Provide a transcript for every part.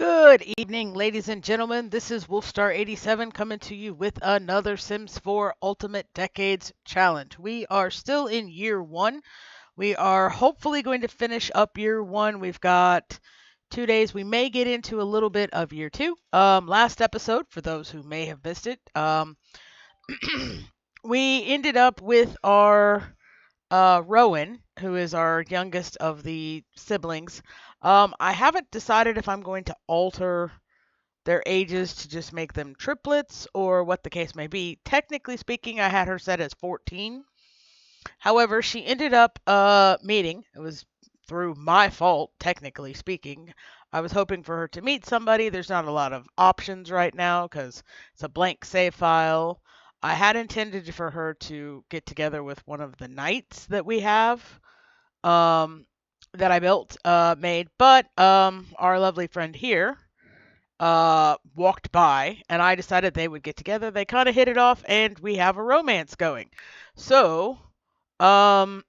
Good evening, ladies and gentlemen. This is Wolfstar87 coming to you with another Sims 4 Ultimate Decades Challenge. We are still in year one. We are hopefully going to finish up year one. We've got 2 days. We may get into a little bit of year two. Last episode, for those who may have missed it, we ended up with our Rowan, who is our youngest of the siblings. I haven't decided if I'm going to alter their ages to just make them triplets or what the case may be. Technically speaking, I had her set as 14. However, she ended up meeting. It was through my fault, technically speaking. I was hoping for her to meet somebody. There's not a lot of options right now because it's a blank save file. I had intended for her to get together with one of the knights that we have, um, that I made, but our lovely friend here walked by, and I decided they would get together. They kind of hit it off, and we have a romance going. So, um,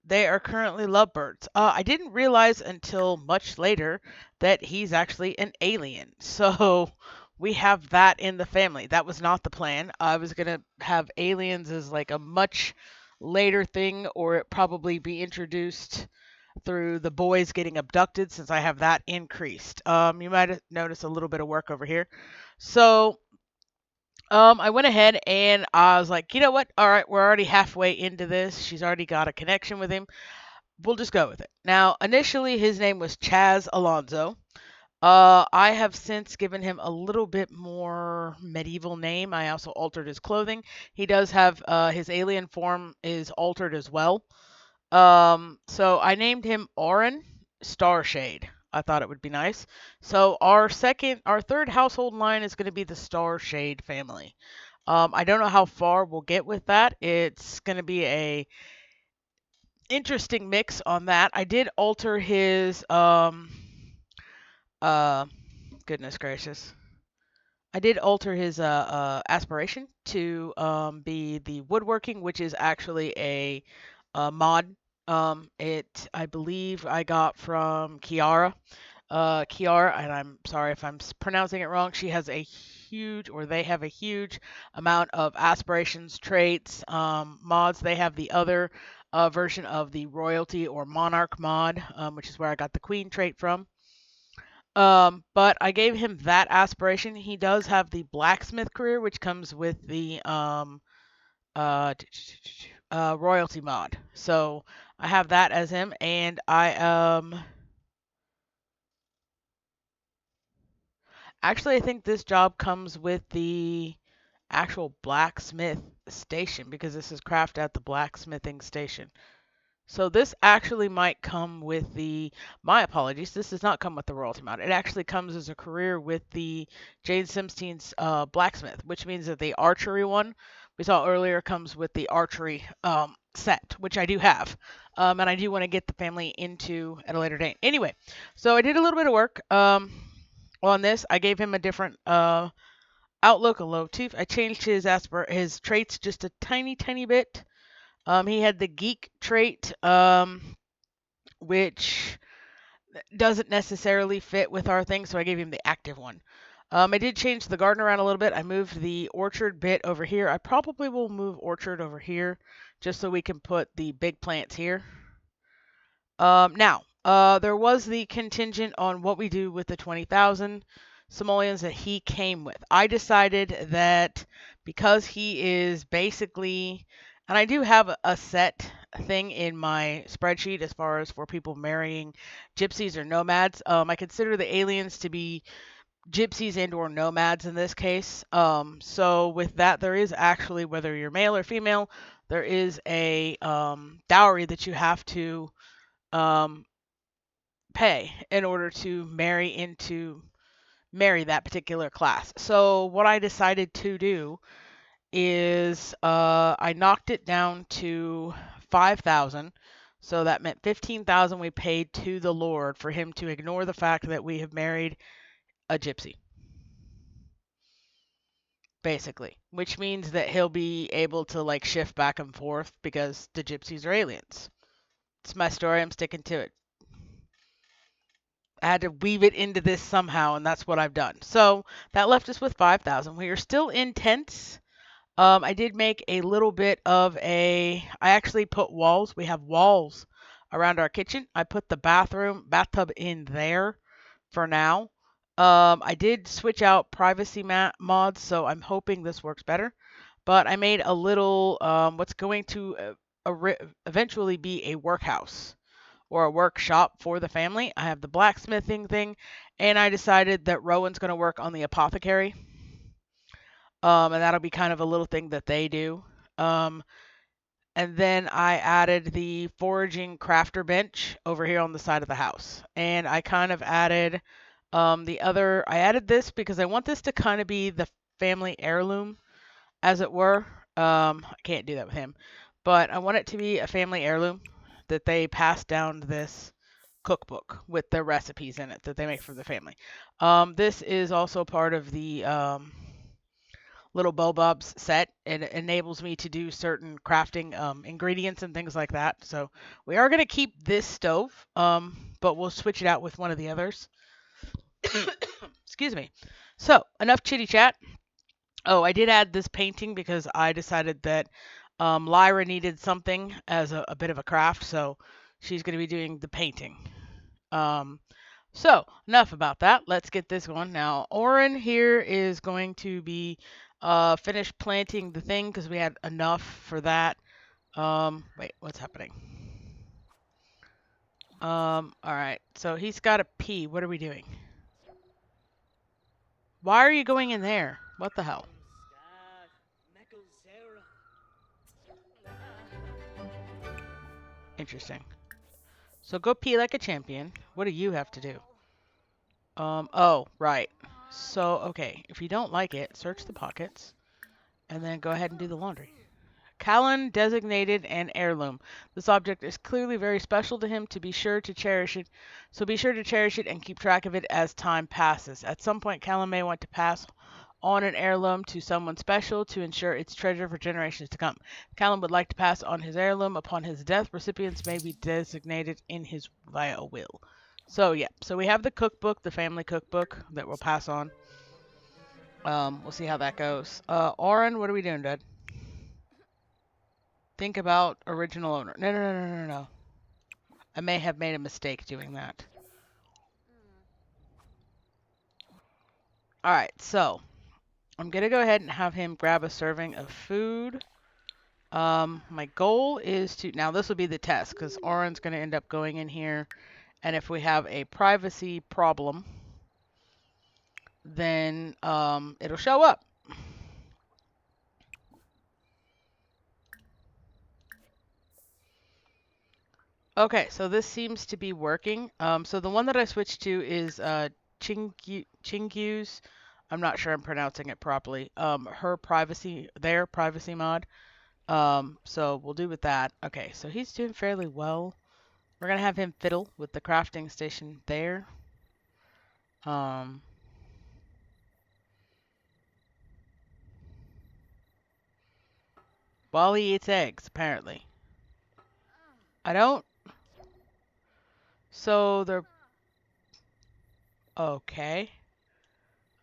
they are currently lovebirds. I didn't realize until much later that he's actually an alien. So we have that in the family. That was not the plan. I was gonna have aliens as like a much later thing, or it probably be introduced through the boys getting abducted, since I have that increased. You might have noticed a little bit of work over here. So I went ahead and I was like, you know what? All right, we're already halfway into this. She's already got a connection with him. We'll just go with it. Now, initially, his name was Chaz Alonso. I have since given him a little bit more medieval name. I also altered his clothing. He does have his alien form is altered as well. So I named him Oren Starshade. I thought it would be nice. So our third household line is going to be the Starshade family. I don't know how far we'll get with that. It's going to be a interesting mix on that. I did alter his uh goodness gracious. I did alter his aspiration to be the woodworking, which is actually a mod. It I believe I got from Kiara. Kiara, and I'm sorry if I'm pronouncing it wrong. She has a huge, or they have a huge amount of aspirations, traits, mods. They have the other version of the royalty or monarch mod, which is where I got the queen trait from. But I gave him that aspiration. He does have the blacksmith career, which comes with the uh, royalty mod. So I have that as him, and I actually I think this job comes with the actual blacksmith station, because this is craft at the blacksmithing station. So this actually might come with the, my apologies, this does not come with the royalty mod. It actually comes as a career with the Jane Simstein's blacksmith, which means that the archery one we saw earlier comes with the archery set, which I do have. And I do want to get the family into at a later date. Anyway, so I did a little bit of work on this. I gave him a different outlook, a low tooth. I changed his traits just a tiny bit. He had the geek trait, which doesn't necessarily fit with our thing, so I gave him the active one. I did change the garden around a little bit. I moved the orchard bit over here. I probably will move orchard over here just so we can put the big plants here. Now, there was the contingent on what we do with the 20,000 simoleons that he came with. I decided that because he is basically, and I do have a set thing in my spreadsheet as far as for people marrying gypsies or nomads. I consider the aliens to be gypsies and or nomads in this case. So with that, there is actually, whether you're male or female, there is a dowry that you have to um, pay in order to marry that particular class. So what I decided to do is I knocked it down to 5,000. So that meant 15,000 we paid to the Lord for him to ignore the fact that we have married a gypsy, basically, which means that he'll be able to like shift back and forth because the gypsies are aliens. It's my story. I'm sticking to it. I had to weave it into this somehow, and that's what I've done. So that left us with 5,000. We are still in tents. I did make a little bit of I actually put walls. We have walls around our kitchen. I put the bathtub in there for now. I did switch out privacy mods, so I'm hoping this works better. But I made a little, what's going to eventually be a workhouse or a workshop for the family. I have the blacksmithing thing, and I decided that Rowan's going to work on the apothecary. And that'll be kind of a little thing that they do. Um, and then I added the foraging crafter bench over here on the side of the house. And I kind of added I added this because I want this to kind of be the family heirloom, as it were. I can't do that with him, but I want it to be a family heirloom that they pass down this cookbook with the recipes in it that they make for the family. This is also part of the Little Bob's set. It enables me to do certain crafting ingredients and things like that. So we are going to keep this stove, but we'll switch it out with one of the others. Excuse me. So enough chitty chat. Oh, I did add this painting because I decided that Lyra needed something as a bit of a craft, so she's going to be doing the painting. So enough about that. Let's get this going now. Oren here is going to be finished planting the thing because we had enough for that. Wait, what's happening? All right. So he's got a pee. What are we doing? Why are you going in there? What the hell? Interesting. So go pee like a champion. What do you have to do? Oh, right. So, okay. If you don't like it, search the pockets and then go ahead and do the laundry. Callan designated an heirloom. This object is clearly very special to him. To be sure to cherish it, so be sure to cherish it and keep track of it as time passes. At some point, Callan may want to pass on an heirloom to someone special to ensure its treasure for generations to come. Callan would like to pass on his heirloom upon his death. Recipients may be designated in his via will. So yeah, so we have the cookbook, the family cookbook that we'll pass on. We'll see how that goes. Oren, what are we doing, Dad? Think about original owner. No. I may have made a mistake doing that. Alright, so I'm going to go ahead and have him grab a serving of food. My goal is to... Now, this will be the test, because Oren's going to end up going in here. And if we have a privacy problem, then it'll show up. Okay, so this seems to be working. So the one that I switched to is Chingyu's. I'm not sure I'm pronouncing it properly. Their privacy mod. So we'll do with that. Okay, so he's doing fairly well. We're gonna have him fiddle with the crafting station there. While he eats eggs, apparently. I don't. So they're okay.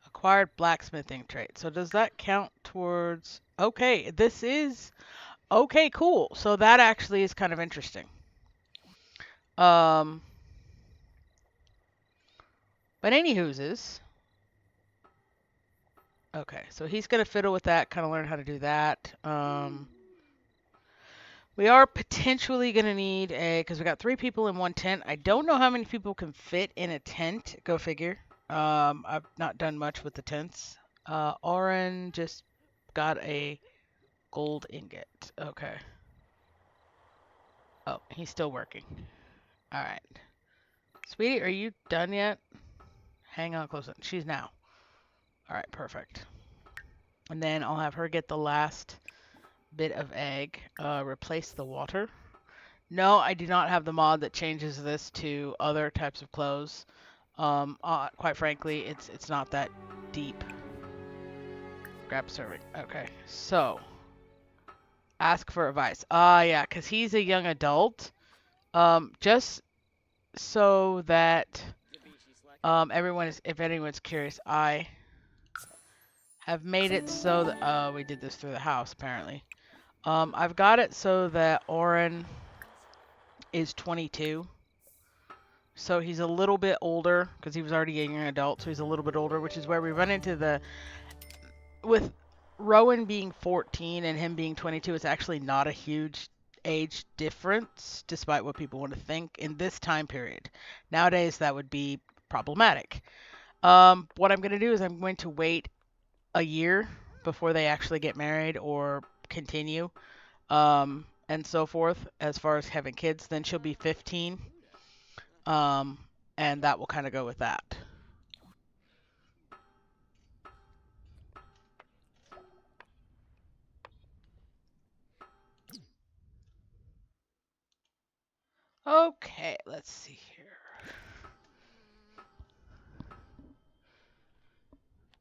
Acquired blacksmithing trait. So does that count towards? Okay, this is okay. Cool. So that actually is kind of interesting. But anywho's is. Okay, so he's gonna fiddle with that, kind of learn how to do that. We are potentially gonna need because we got 3 people in one tent. I don't know how many people can fit in a tent. Go figure. I've not done much with the tents. Oren just got a gold ingot. Okay. Oh, he's still working. All right. Sweetie, are you done yet? Hang on close. She's now. All right, perfect. And then I'll have her get the last bit of egg. Replace the water. No, I do not have the mod that changes this to other types of clothes. Quite frankly, it's not that deep. Grab serving. Okay, so ask for advice. Yeah, because he's a young adult. Just so that If anyone's curious, I have made it so that we did this through the house apparently. I've got it so that Oren is 22. So he's a little bit older because he was already a young adult, so he's a little bit older, which is where we run into with Rowan being 14 and him being 22, it's actually not a huge age difference, despite what people want to think in this time period. Nowadays, that would be problematic. What I'm going to do is I'm going to wait a year before they actually get married or continue, and so forth, as far as having kids. Then she'll be 15, um, and that will kind of go with that. Okay, let's see here.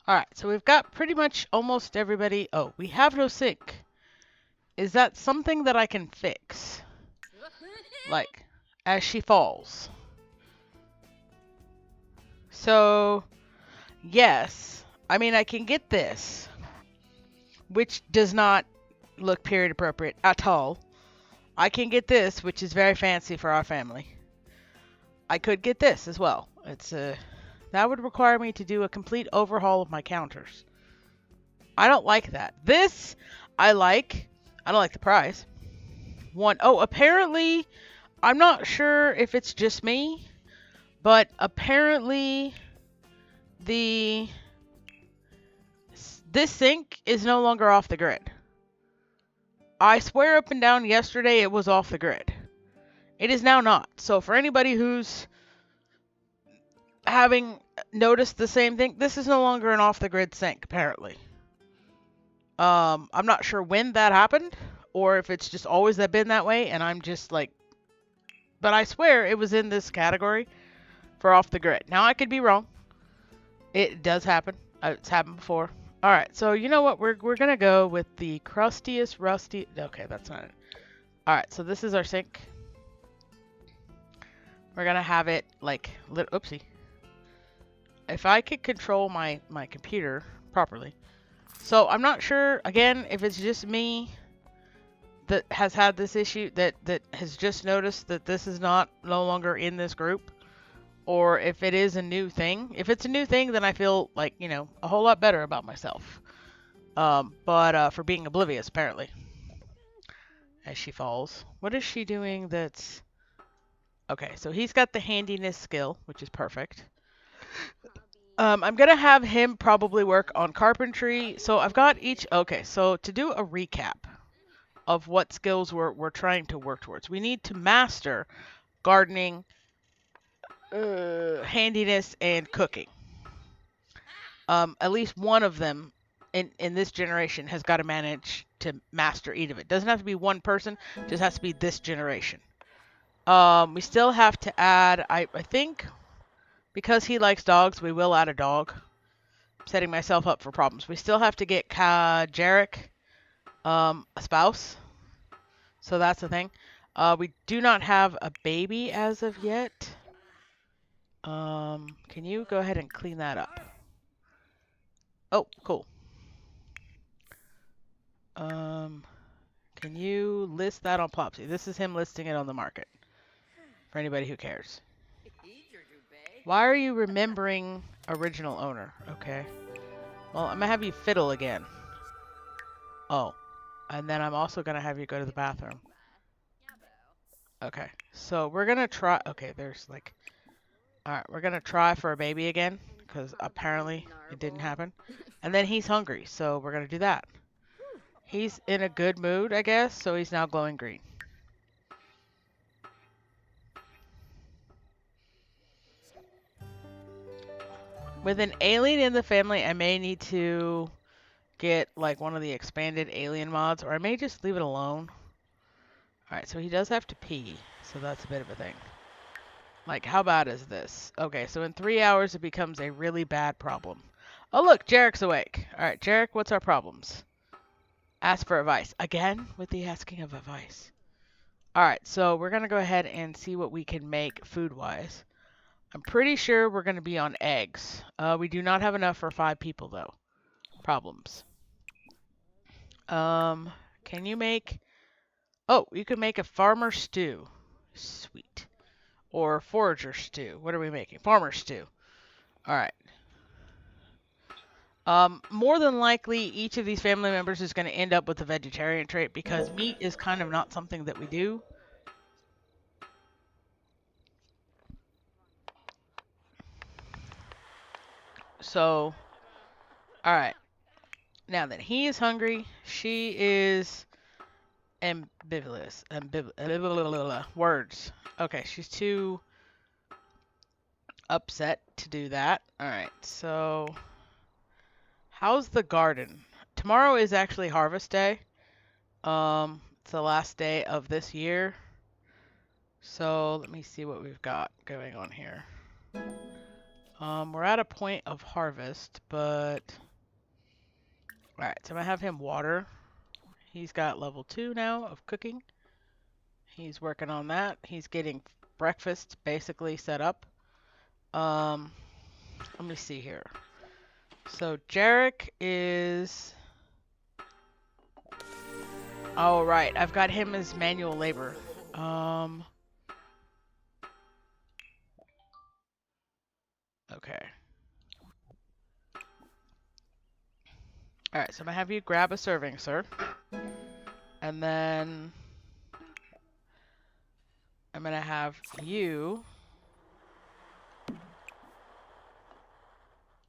Alright, so we've got pretty much almost everybody. Oh, we have no sink. Is that something that I can fix? Like, as she falls. So, yes. I mean, I can get this, which does not look period appropriate at all. I can get this, which is very fancy for our family. I could get this as well. That would require me to do a complete overhaul of my counters. I don't like that. This, I like. I don't like the price. Apparently, I'm not sure if it's just me, but apparently this sink is no longer off the grid. I swear up and down yesterday it was off the grid. It is now not. So for anybody who's having noticed the same thing, this is no longer an off the grid sink apparently. I'm not sure when that happened or if it's just always been that way and I'm just like, but I swear it was in this category for off the grid. Now I could be wrong. It does happen. It's happened before. All right, so you know what? We're gonna go with the crustiest rusty. Okay, that's not it. All right, so this is our sink. We're gonna have it like oopsie. If I could control my computer properly. So I'm not sure again if it's just me that has had this issue that has just noticed that this is no longer in this group. Or if it is a new thing. If it's a new thing, then I feel like, a whole lot better about myself. But for being oblivious, apparently. As she falls. What is she doing that's... Okay, so he's got the handiness skill, which is perfect. I'm going to have him probably work on carpentry. So I've got each... Okay, so to do a recap of what skills we're trying to work towards. We need to master gardening, handiness, and cooking. At least one of them in this generation has got to manage to master each of it. Doesn't have to be one person, just has to be this generation. We still have to add, I think, because he likes dogs, we will add a dog. I'm setting myself up for problems. We still have to get Jarek a spouse. So that's the thing. We do not have a baby as of yet. Can you go ahead and clean that up? Oh, cool. Can you list that on Plopsy? This is him listing it on the market. For anybody who cares. Why are you remembering original owner? Okay. Well, I'm gonna have you fiddle again. Oh. And then I'm also gonna have you go to the bathroom. Okay. So we're gonna try... Okay, there's like... Alright, we're gonna try for a baby again. Because apparently it didn't happen. And then he's hungry, so we're gonna do that. He's in a good mood, I guess, so he's now glowing green. With an alien in the family, I may need to get like one of the expanded alien mods, or I may just leave it alone. Alright, so he does have to pee, so that's a bit of a thing. Like, how bad is this? Okay, so in 3 hours it becomes a really bad problem. Oh look, Jarek's awake. Alright, Jarek, what's our problems? Ask for advice. Again, with the asking of advice. Alright, so we're gonna go ahead and see what we can make food-wise. I'm pretty sure we're going to be on eggs. We do not have enough for 5 people, though. Problems. Can you make... Oh, you can make a farmer stew. Sweet. Or forager stew. What are we making? Farmer stew. Alright. More than likely, each of these family members is going to end up with a vegetarian trait because meat is kind of not something that we do. So, alright. Now that he is hungry, she is ambivalent. Words. Okay, she's too upset to do that. Alright, so how's the garden? Tomorrow is actually harvest day. It's the last day of this year. So let me see what we've got going on here. We're at a point of harvest, but... Alright, so I'm gonna have him water. He's got level 2 now of cooking. He's working on that. He's getting breakfast basically set up. Let me see here. So Jarek is... Oh, right. I've got him as manual labor. Okay. Alright, so I'm gonna have you grab a serving, sir. And then... I'm gonna have you...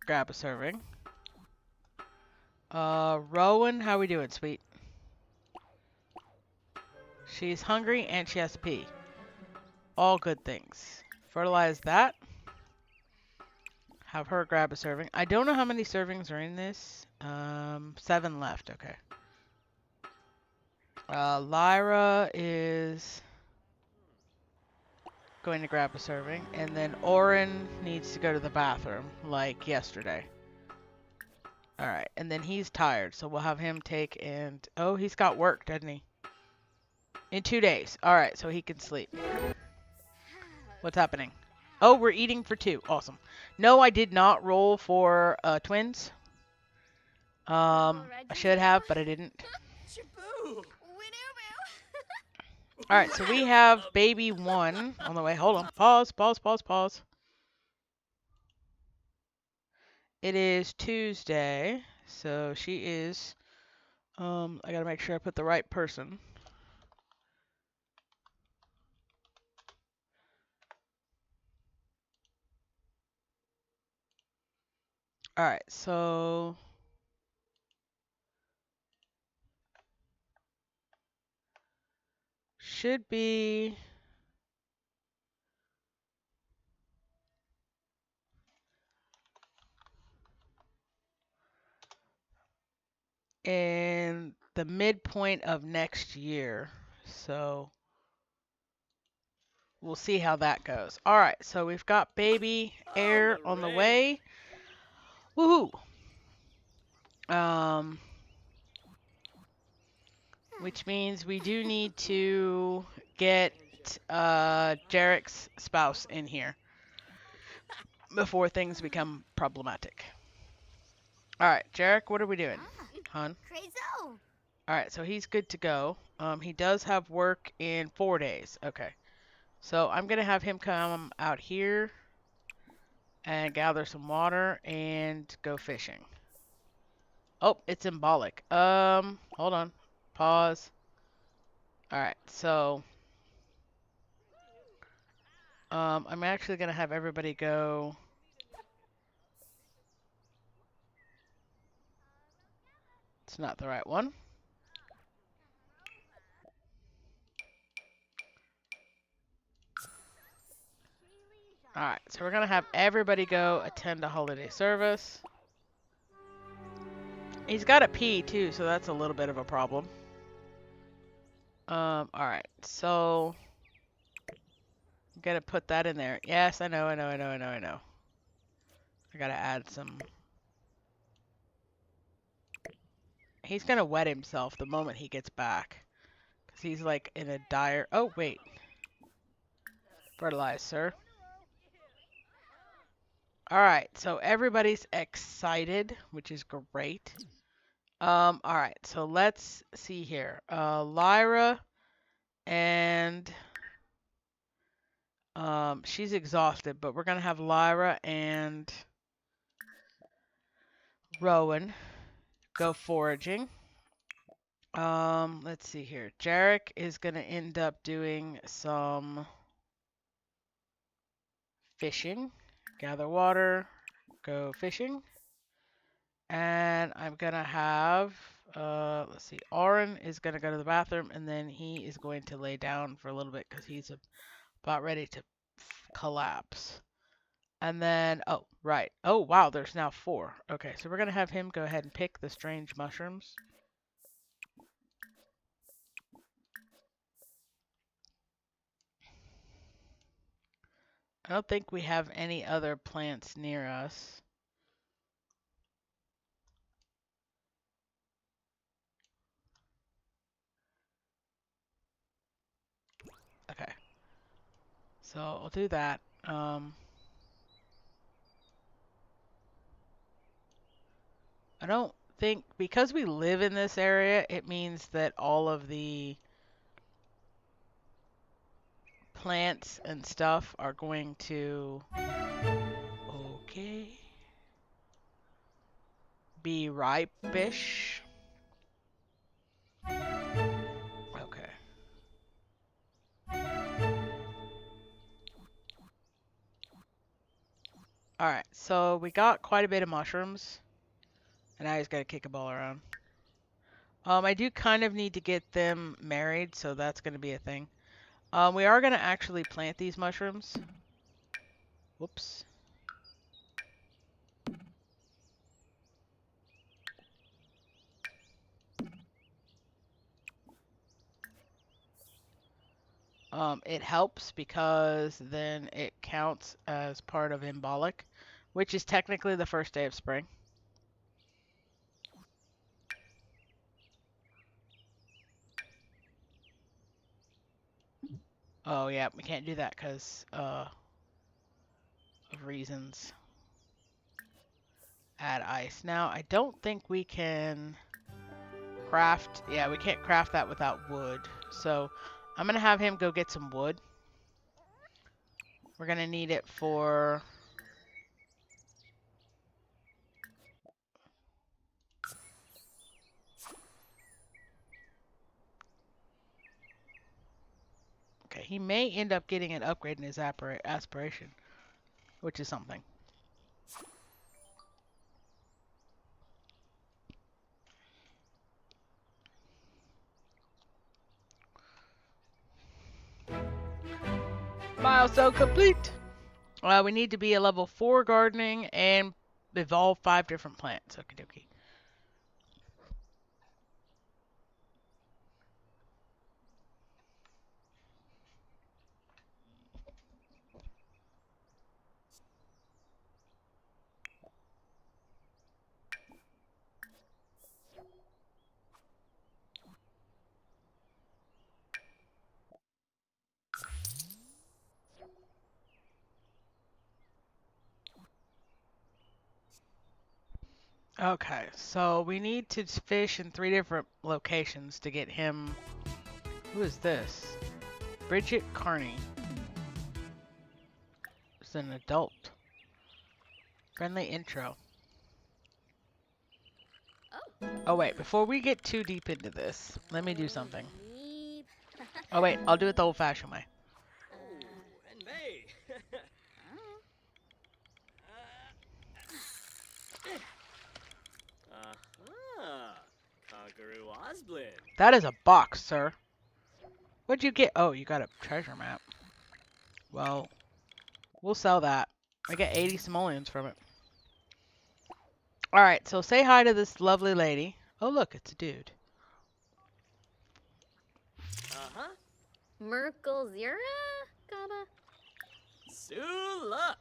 grab a serving. Rowan, how we doing, sweet? She's hungry and she has to pee. All good things. Fertilize that. Have her grab a serving. I don't know how many servings are in this. 7 left. Okay. Lyra is going to grab a serving. And then Oren needs to go to the bathroom, like yesterday. Alright. And then he's tired, so we'll have him take and... Oh, he's got work, doesn't he? In 2 days. Alright, so he can sleep. What's happening? Oh, we're eating for 2. Awesome. No, I did not roll for twins. I should have, but I didn't. Alright, so we have baby 1 on the way. Hold on. Pause. It is Tuesday, so she is... I gotta make sure I put the right person. Alright, so... Should be... in the midpoint of next year. So... we'll see how that goes. Alright, so we've got baby Air on the way. Woohoo! Which means we do need to get Jarek's spouse in here before things become problematic. Alright, Jarek, what are we doing? Hun? Alright, so he's good to go. He does have work in 4 days. Okay. So I'm going to have him come out here and gather some water and go fishing. Oh, it's symbolic. Hold on. Pause. Alright, so... I'm actually going to have everybody go... It's not the right one. Alright, so we're going to have everybody go attend a holiday service. He's got a P too, so that's a little bit of a problem. Alright, so... I'm going to put that in there. Yes, I know. I got to add some... He's going to wet himself the moment he gets back. Because he's like in a dire... Oh, wait. Fertilize, sir. All right, so everybody's excited, which is great. All right, so let's see here. Lyra and she's exhausted, but we're gonna have Lyra and Rowan go foraging. Let's see here. Jarek is gonna end up doing some fishing. Gather water, go fishing. And I'm gonna have let's see, Auron is gonna go to the bathroom and then he is going to lay down for a little bit because he's about ready to collapse. And then, oh, right. Oh, wow, there's now 4. Okay, so we're gonna have him go ahead and pick the strange mushrooms. I don't think we have any other plants near us. Okay. So I'll do that. I don't think, because we live in this area, it means that all of the plants and stuff are going to, okay, be ripe-ish. Okay. Alright, so we got quite a bit of mushrooms. And now he's got to kick a ball around. I do kind of need to get them married, so that's going to be a thing. We are going to actually plant these mushrooms. Whoops. It helps because then it counts as part of Imbolc, which is technically the first day of spring. Oh yeah, we can't do that because of reasons. Add ice. Now, I don't think we can craft... Yeah, we can't craft that without wood. So, I'm going to have him go get some wood. We're going to need it for... Okay, he may end up getting an upgrade in his aspiration, which is something. Milestone complete! We need to be a level 4 gardening and evolve 5 different plants. Okie dokie. Okay, so we need to fish in 3 different locations to get him... Who is this? Bridget Carney. It's an adult. Friendly intro. Oh wait, before we get too deep into this, let me do something. Oh wait, I'll do it the old-fashioned way. That is a box, sir. What'd you get? Oh, you got a treasure map. Well, we'll sell that. I get 80 simoleons from it. Alright, so say hi to this lovely lady. Oh look, it's a dude. Merkel Zira? Gaba? Sula!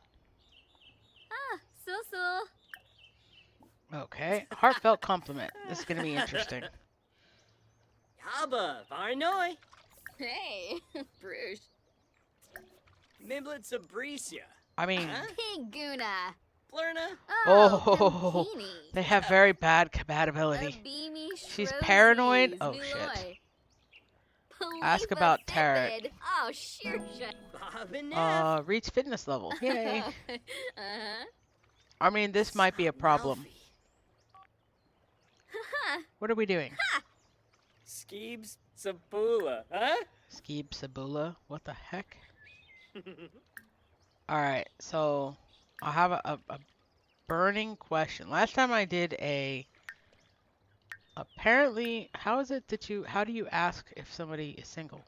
Susul. Okay, heartfelt compliment. This is gonna be interesting. Yaba, Varnoi! Hey, Bruges. Miblet Sabricia. I mean, Huh? Piguna. Blerna? Oh, Oh, Campini. they have very bad compatibility. Beamy She's paranoid. Shrosies. Oh shit. Nuloy. Ask Palifa about tarot. Fitbid. Oh, Shirsha. Bob and Neff. Reach fitness level. Yay. Uh-huh. I mean, this might be a problem. What are we doing? Skeebs Sabula, huh? Skeeb Sabula? What the heck? Alright, so I have a burning question. Last time I did a... Apparently, how is it that you... How do you ask if somebody is single?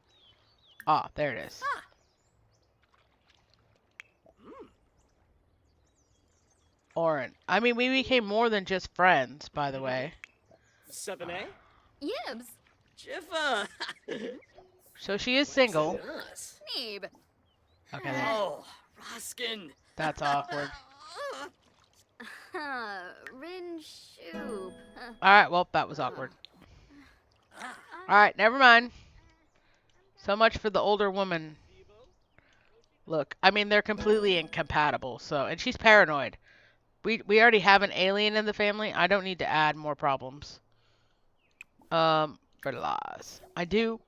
Ah, there it is. Oren. I mean, we became more than just friends, by the way. 7A? Yibs. Jiffa. So she is single. Us. Neeb. Okay, then. Oh, Roskin. That's awkward. Rin Shoop. Alright, well, that was awkward. Alright, never mind. So much for the older woman. Look, I mean, they're completely incompatible, so... And she's paranoid. We already have an alien in the family. I don't need to add more problems. Fertilize. I do,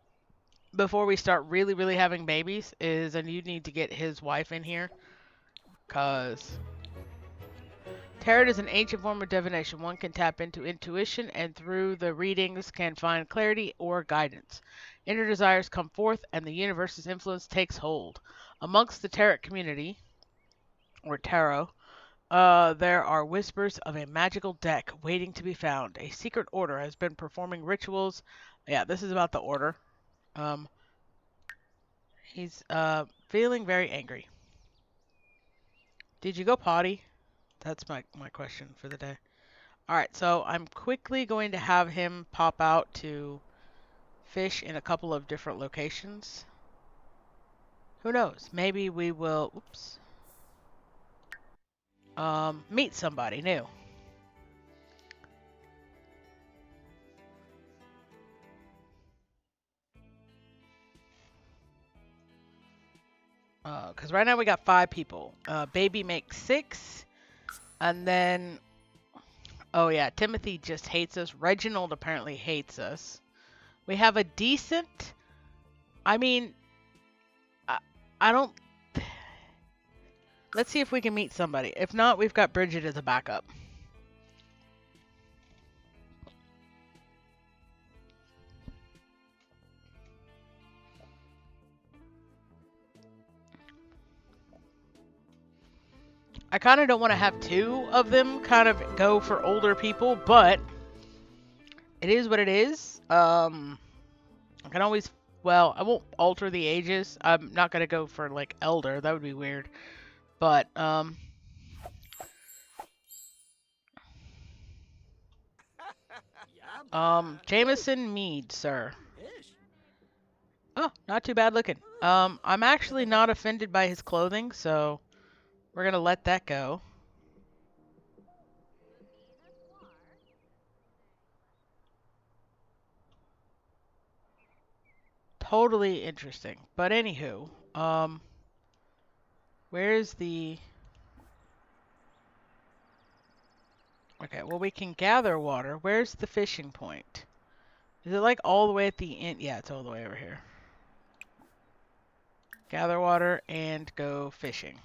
before we start really having babies, is I need to get his wife in here. Cause... Tarot is an ancient form of divination. One can tap into intuition and through the readings can find clarity or guidance. Inner desires come forth and the universe's influence takes hold. Amongst the tarot community, or tarot, there are whispers of a magical deck waiting to be found. A secret order has been performing rituals. Yeah, this is about the order. He's feeling very angry. Did you go potty? That's my question for the day. Alright, so I'm quickly going to have him pop out to fish in a couple of different locations. Who knows? Maybe we will, oops, meet somebody new. Because right now we got 5 people. Baby makes 6. And then, oh yeah, Timothy just hates us. Reginald apparently hates us. We have a decent, I mean, I don't, let's see if we can meet somebody. If not, we've got Bridget as a backup. I kind of don't want to have 2 of them kind of go for older people, but it is what it is. I can always, well, I won't alter the ages. I'm not going to go for like elder. That would be weird. But, Jameson Mead, sir. Oh, not too bad looking. I'm actually not offended by his clothing, so we're gonna let that go. Totally interesting. But anywho, where's the... Okay, well we can gather water. Where's the fishing point? Is it like all the way at the end? Yeah, it's all the way over here. Gather water and go fishing.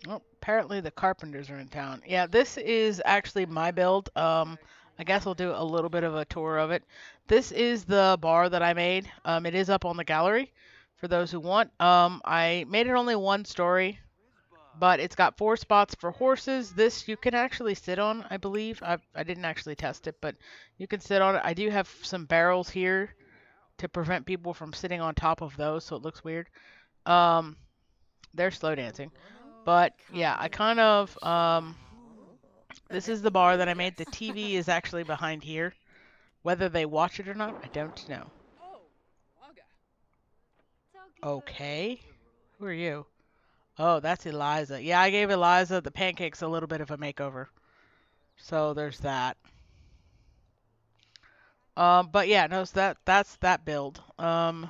Oh, apparently the carpenters are in town. Yeah, this is actually my build. I guess I'll do a little bit of a tour of it. This is the bar that I made. It is up on the gallery for those who want. I made it only 1 story, but it's got 4 spots for horses. This you can actually sit on, I believe. I didn't actually test it, but you can sit on it. I do have some barrels here to prevent people from sitting on top of those, so it looks weird. They're slow dancing. But yeah, I kind of, this is the bar that I made. The TV is actually behind here. Whether they watch it or not, I don't know. Okay. Who are you? Oh, that's Eliza. Yeah, I gave Eliza the pancakes a little bit of a makeover. So there's that. But yeah, no, so that's that build. The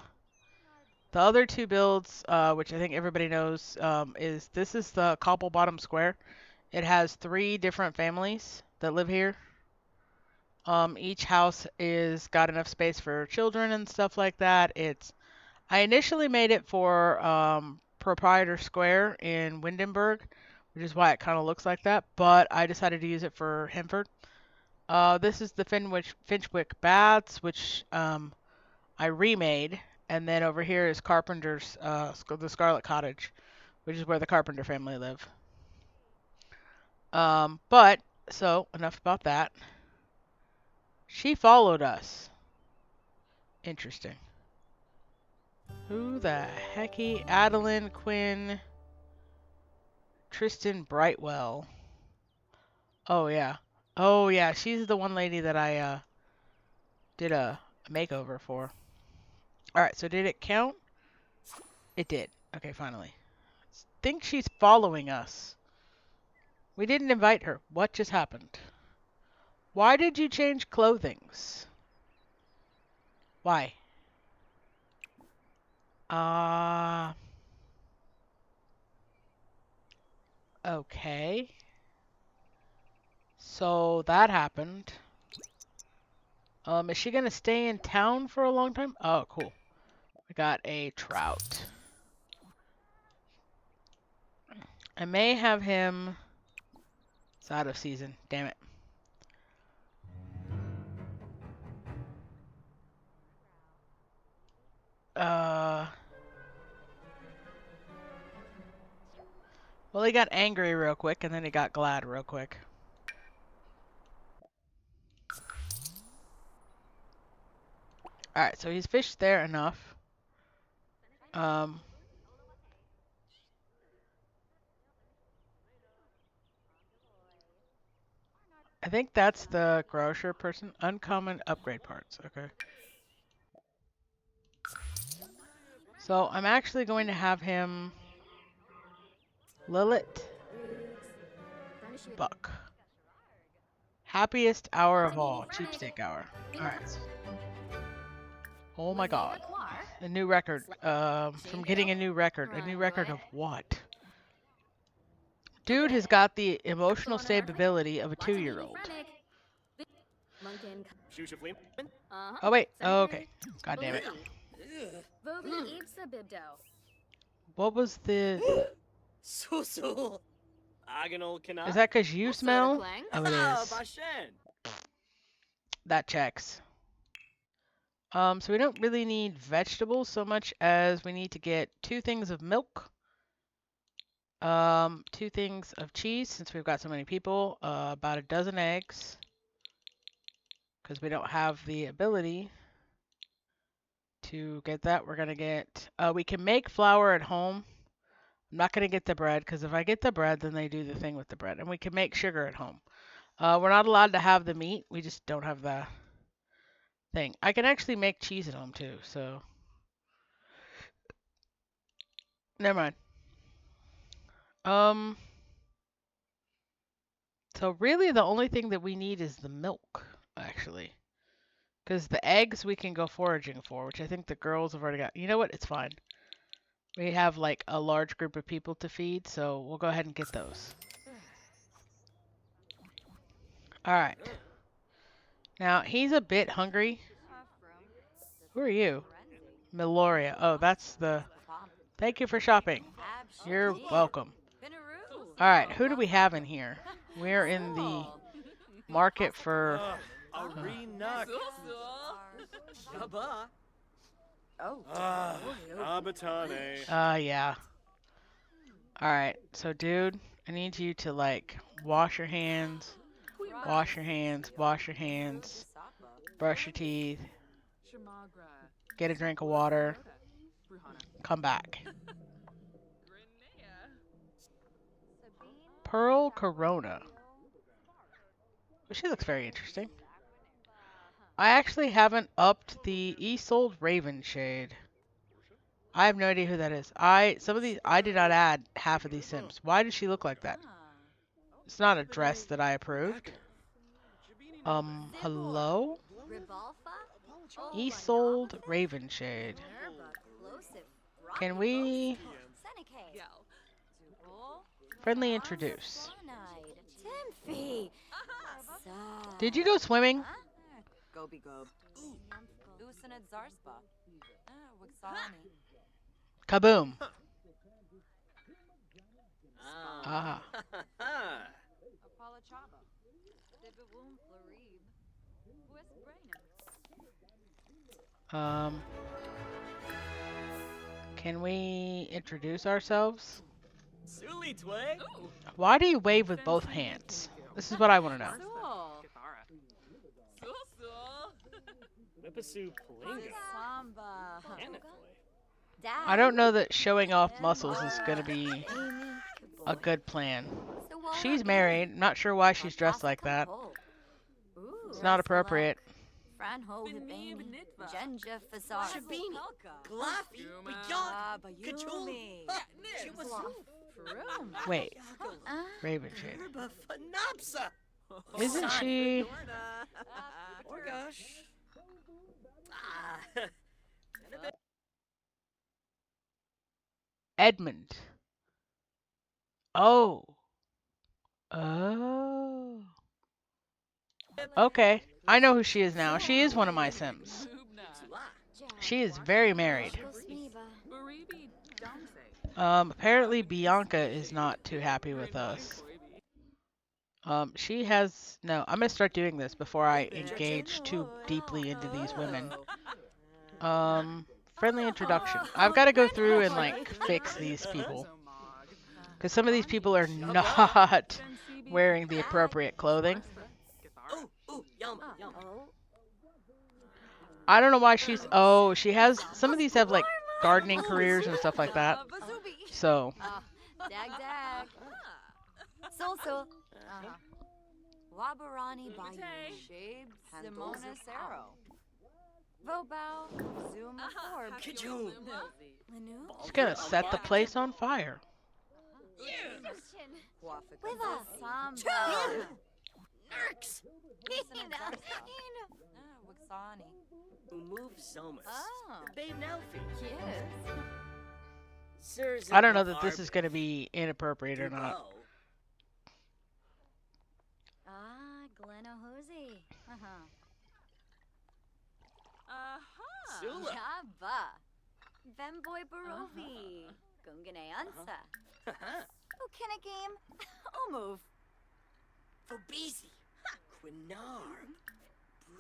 other two builds, which I think everybody knows, is this is the Cobble Bottom Square. It has 3 different families that live here. Each house is got enough space for children and stuff like that. I initially made it for Proprietor Square in Windenburg, which is why it kind of looks like that, but I decided to use it for Hemford. This is the Finchwick Baths, which I remade, and then over here is Carpenter's, the Scarlet Cottage, which is where the Carpenter family live. But, so, enough about that. She followed us. Interesting. Who the hecky? Adeline Quinn, Tristan Brightwell. Oh yeah. Oh yeah, she's the one lady that I did a makeover for. Alright, so did it count? It did. Okay, finally. Think she's following us. We didn't invite her. What just happened? Why did you change clothings? Why? Okay. So that happened. Is she gonna stay in town for a long time? Oh, cool. We got a trout. I may have him... It's out of season. Damn it. Well, he got angry real quick, and then he got glad real quick. Alright, so he's fished there enough. I think that's the grocer person. Uncommon upgrade parts. Okay. So I'm actually going to have him Lilith Buck. Happiest hour of all. Cheapsteak hour. Alright. Oh my god. A new record. From getting a new record. A new record of what? Dude has got the emotional stability of a 2-year-old. Oh wait. Oh, okay. God damn it. What was the... So. Agonal cannot. Is that because you smell? Oh, it is. Bashen. That checks. So we don't really need vegetables so much as we need to get 2 things of milk. 2 things of cheese since we've got so many people. About a dozen eggs. Because we don't have the ability to get that. We're going to get... we can make flour at home. I'm not going to get the bread because if I get the bread, then they do the thing with the bread. And we can make sugar at home. We're not allowed to have the meat. We just don't have the thing. I can actually make cheese at home too, so... Never mind. So really the only thing that we need is the milk, actually. Because the eggs we can go foraging for, which I think the girls have already got. You know what? It's fine. We have like a large group of people to feed, so we'll go ahead and get those. Alright. Now, he's a bit hungry. Who are you? Meloria. Oh, that's the... Thank you for shopping. You're welcome. Alright, who do we have in here? We're in the market for... Yeah. Alright, so dude, I need you to like wash your hands, wash your hands, wash your hands, brush your teeth, get a drink of water, come back. Pearl Corona. She looks very interesting. I actually haven't upped the Isolde Ravenshade. I have no idea who that is. I did not add half of these Sims. Why does she look like that? It's not a dress that I approved. Hello? Ribalfa? Isolde Ravenshade. Can we friendly introduce? Timfy! Did you go swimming? Gobi Gob. Usanad Zarspa. Wixani. Kaboom. Ah. Ah. Apala Chaba. Dibawum Florib. West Brainum. Can we introduce ourselves? Suli Tway. Why do you wave with both hands? This is what I want to know. Whippasu Plinga. Samba. Anathoy. I don't know that showing off muscles is going to be a good plan. She's married. Not sure why she's dressed like that. It's not appropriate. Franho Hibani, Genja Fazar. Shabini. Glaffy. Beyond. Kachul. Wait, Ravenshade. Herba Phanopsa. Isn't she? Oh gosh. Ah. Edmund. Oh. Oh. Okay. I know who she is now. She is one of my Sims. She is very married. Apparently Bianca is not too happy with us. She has... No, I'm gonna start doing this before I engage too deeply into these women. Friendly introduction. I've got to go through and, like, fix these people. Because some of these people are not wearing the appropriate clothing. Oh, yum, yum. I don't know why she's... Oh, she has... Some of these have, like, gardening careers and stuff like that. So... Dag dag. Solso. Wabarani by Shabe Simona Sero. Vobao Zoom Orb. Kajun. Lanu. She's gonna set the place on fire. With a Samba. Nerks. Wixani. Umove Zomas. Oh. Babe Nelfi. Yes. Sirs I don't know that this is gonna be inappropriate or not. Glenohozy. Sula. Jabba. Vemboy Barovi. Gungane Ansa. Ukina game. Move. Fobizi. Quinarb.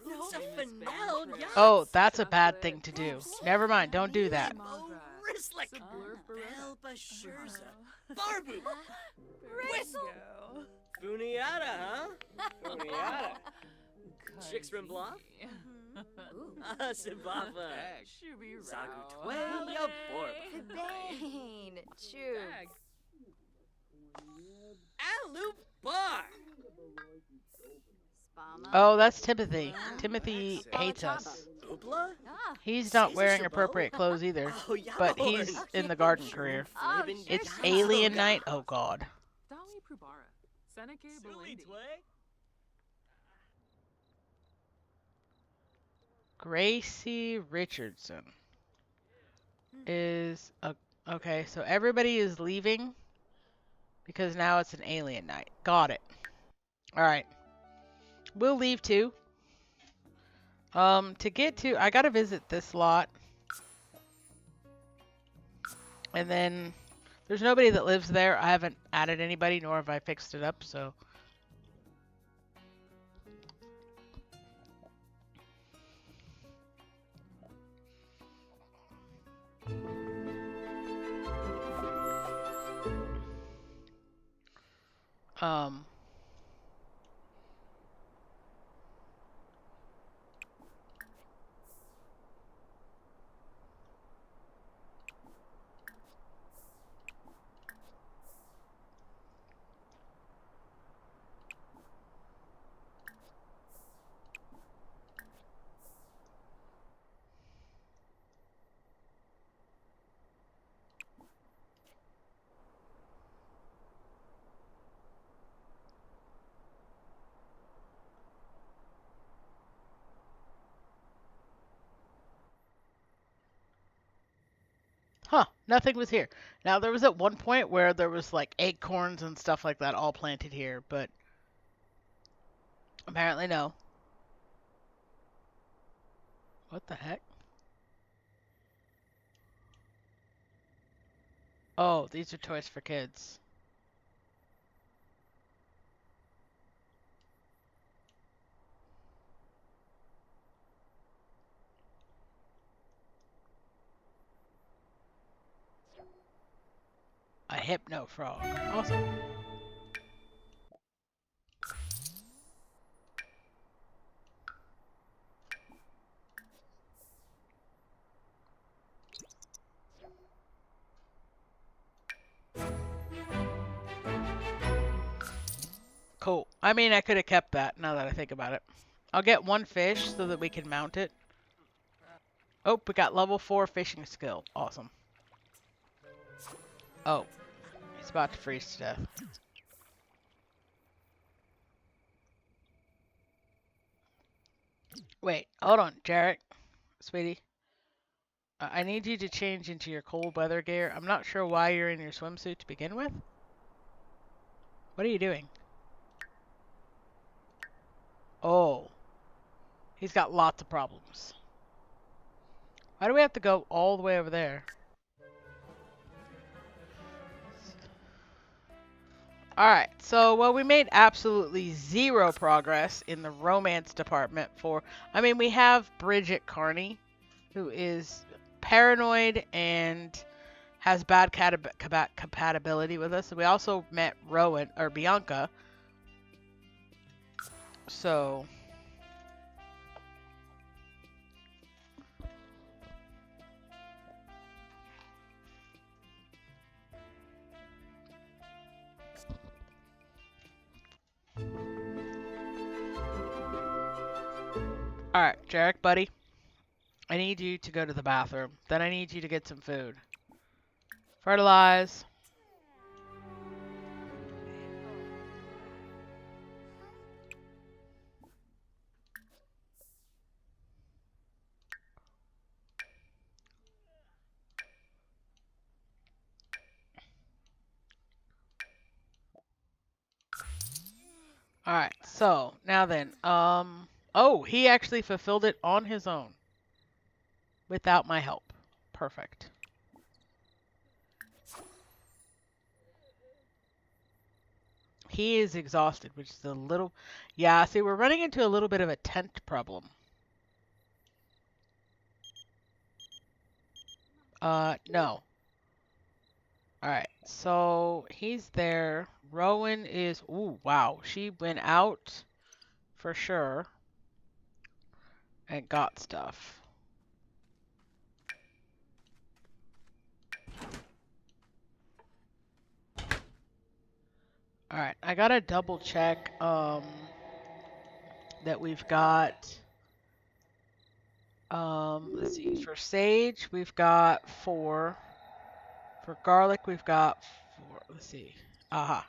Brusa Finel. Oh, that's a bad thing to do. Never mind, don't do that. Rislick. Belba Shurza. Barbu. Rizzo. Funiata, huh? Funiata. Chixrin Bluff. Sibava. Zagu Twaya Borba. Bane. Chew. Alu Bar. Spama. Oh, that's Timothy. Timothy hates us. Ubla? Ah. He's not Caesar wearing Chabot? appropriate clothes either. Oh, yeah. But he's in the garden career. Oh, Flibbin' It's sure. Alien Night? Oh god. Dali Prubara. Seneca Suli Belindi. Tway. Gracie Richardson is a... Okay, so everybody is leaving because now it's an alien night. Got it. Alright. We'll leave too. To get to... I gotta visit this lot. And then... There's nobody that lives there. I haven't added anybody, nor have I fixed it up, so... Um... Huh, nothing was here. Now, there was at one point where there was like acorns and stuff like that all planted here, but apparently no. What the heck? Oh, these are toys for kids. A hypno frog. Awesome. Cool. I mean, I could have kept that now that I think about it. I'll get one fish so that we can mount it. Oh, we got level 4 fishing skill. Awesome. Oh, he's about to freeze to death. Wait, hold on, Jarek, sweetie. I need you to change into your cold weather gear. I'm not sure why you're in your swimsuit to begin with. What are you doing? Oh, he's got lots of problems. Why do we have to go all the way over there? Alright, so, well, we made absolutely zero progress in the romance department for... I mean, we have Bridget Carney, who is paranoid and has bad compatibility with us. And we also met Rowan, or Bianca. So... Alright, Jarek, buddy. I need you to go to the bathroom. Then I need you to get some food. Fertilize. Alright, so, now then, oh, he actually fulfilled it on his own. Without my help. Perfect. He is exhausted, which is a little... Yeah, see, we're running into a little bit of a tent problem. No. Alright, so he's there. Rowan is... Ooh, wow. She went out for sure and got stuff. Alright, I gotta double check, that we've got... let's see. For sage, we've got 4. For garlic, we've got 4. Let's see. Aha.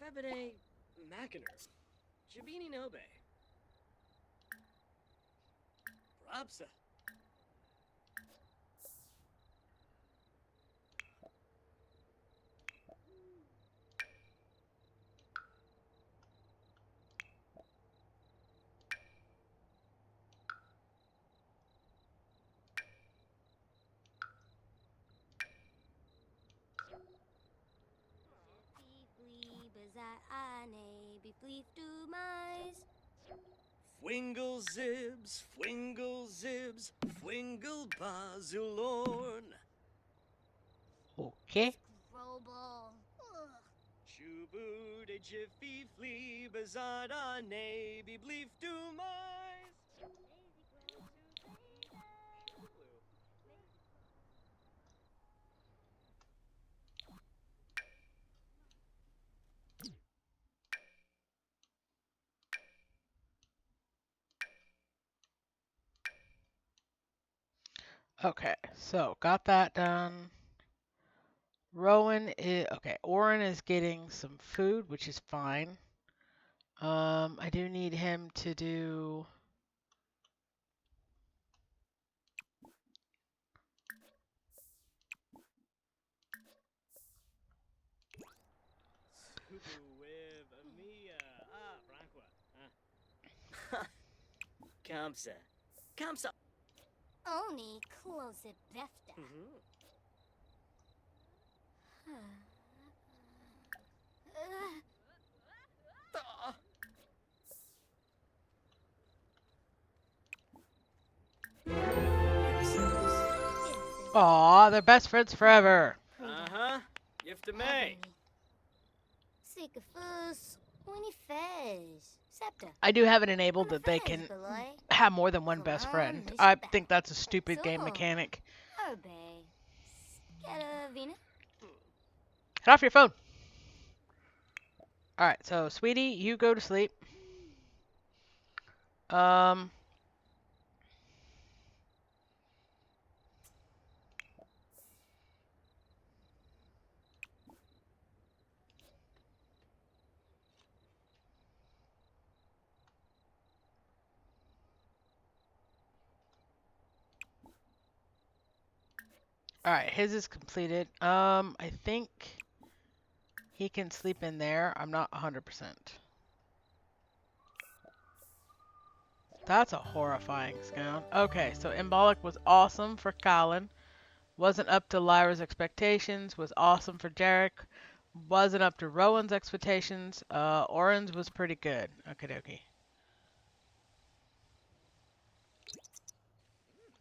Febide Mackiner. Jabini Nobe. Brabsa. be pleased to mice. Fwingle zibs, fwingle bazulorn. Okay. Robo. Ugh. Chubu de jiffy flea bazada ne be bleef to mice. Okay, so got that done. Rowan is okay. Orin is getting some food, which is fine. I do need him to do. Chubu with Amia. Ah, Franqua. Kamsa. Kamsa. Oni close it befta. Aw, they're best friends forever. Uh-huh. Gift to me. Sikafus, Winnie Fez, Septa. I do have it enabled that they can have more than one best friend. I think that's a stupid game mechanic. Obey. Scaravina. Get off your phone. Alright, so sweetie, you go to sleep. Um. Alright, his is completed. I think he can sleep in there. I'm not 100%. That's a horrifying sound. Okay, so Embolic was awesome for Colin. Wasn't up to Lyra's expectations. Was awesome for Jarek. Wasn't up to Rowan's expectations. Orange was pretty good. Okie dokie.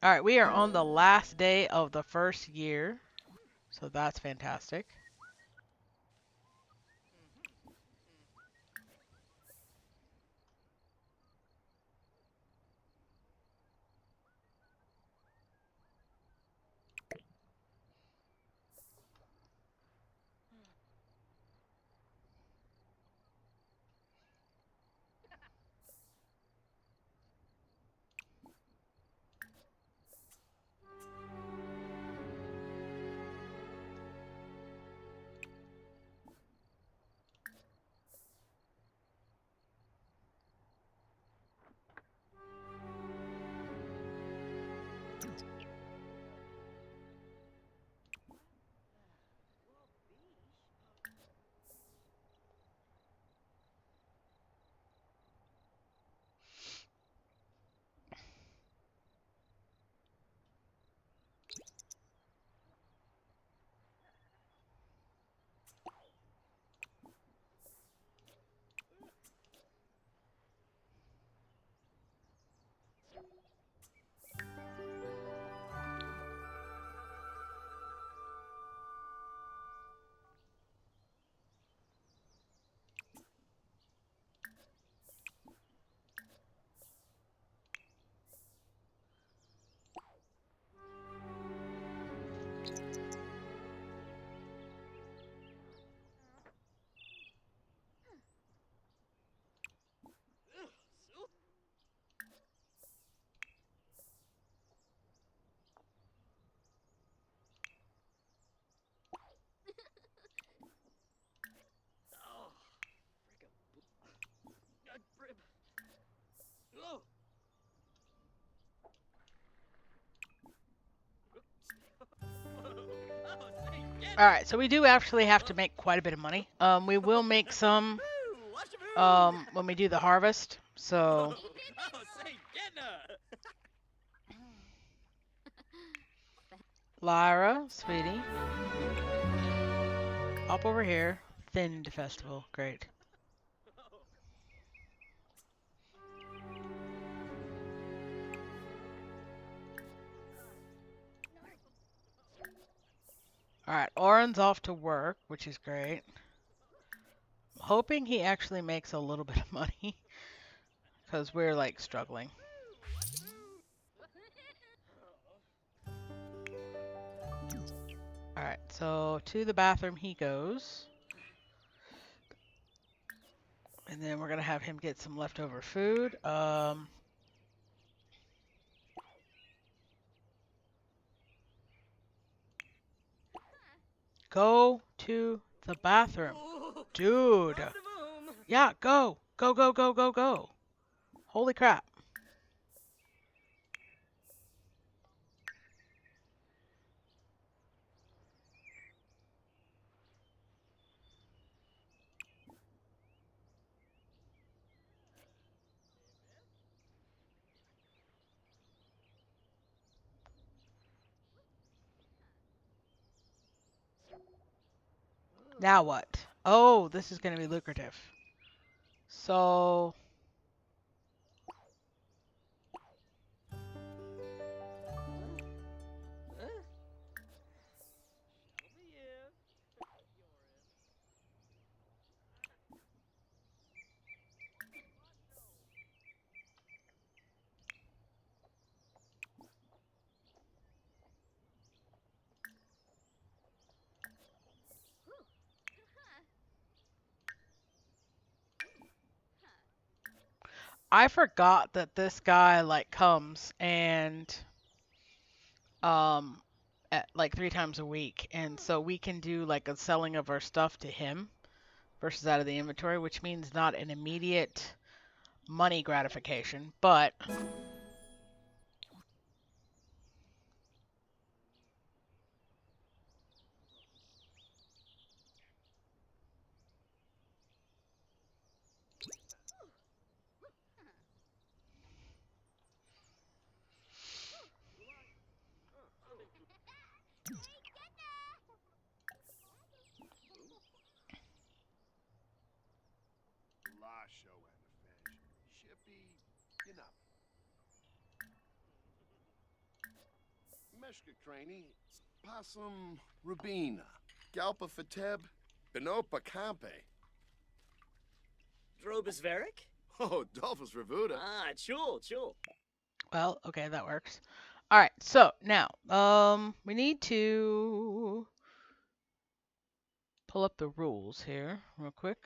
Alright, we are on the last day of the first year. So that's fantastic. Oh, frickin' brib. Oh. Alright, so we do actually have to make quite a bit of money. We will make some when we do the harvest. So Lyra, sweetie. Hop over here. Thin festival. Great. Alright, Oren's off to work, which is great. I'm hoping he actually makes a little bit of money, because we're, like, struggling. Alright, so to the bathroom he goes. And then we're going to have him get some leftover food. Go to the bathroom. Dude. Yeah, go. Go, go, go, go, go. Holy crap. Now what? Oh, this is going to be lucrative. So... I forgot that this guy, like, comes and... at, like, 3 times a week. And so we can do, like, a selling of our stuff to him versus out of the inventory, which means not an immediate money gratification, but... Lasho and fish. Shippy, you know. Meshka Craney, Possum Rubina, Galpa Fateb, Benopa Campe. Drobus Varick? Oh, Dolphus Revuda. Ah, chul, chul. Well, okay, that works. Alright, so now, we need to pull up the rules here real quick.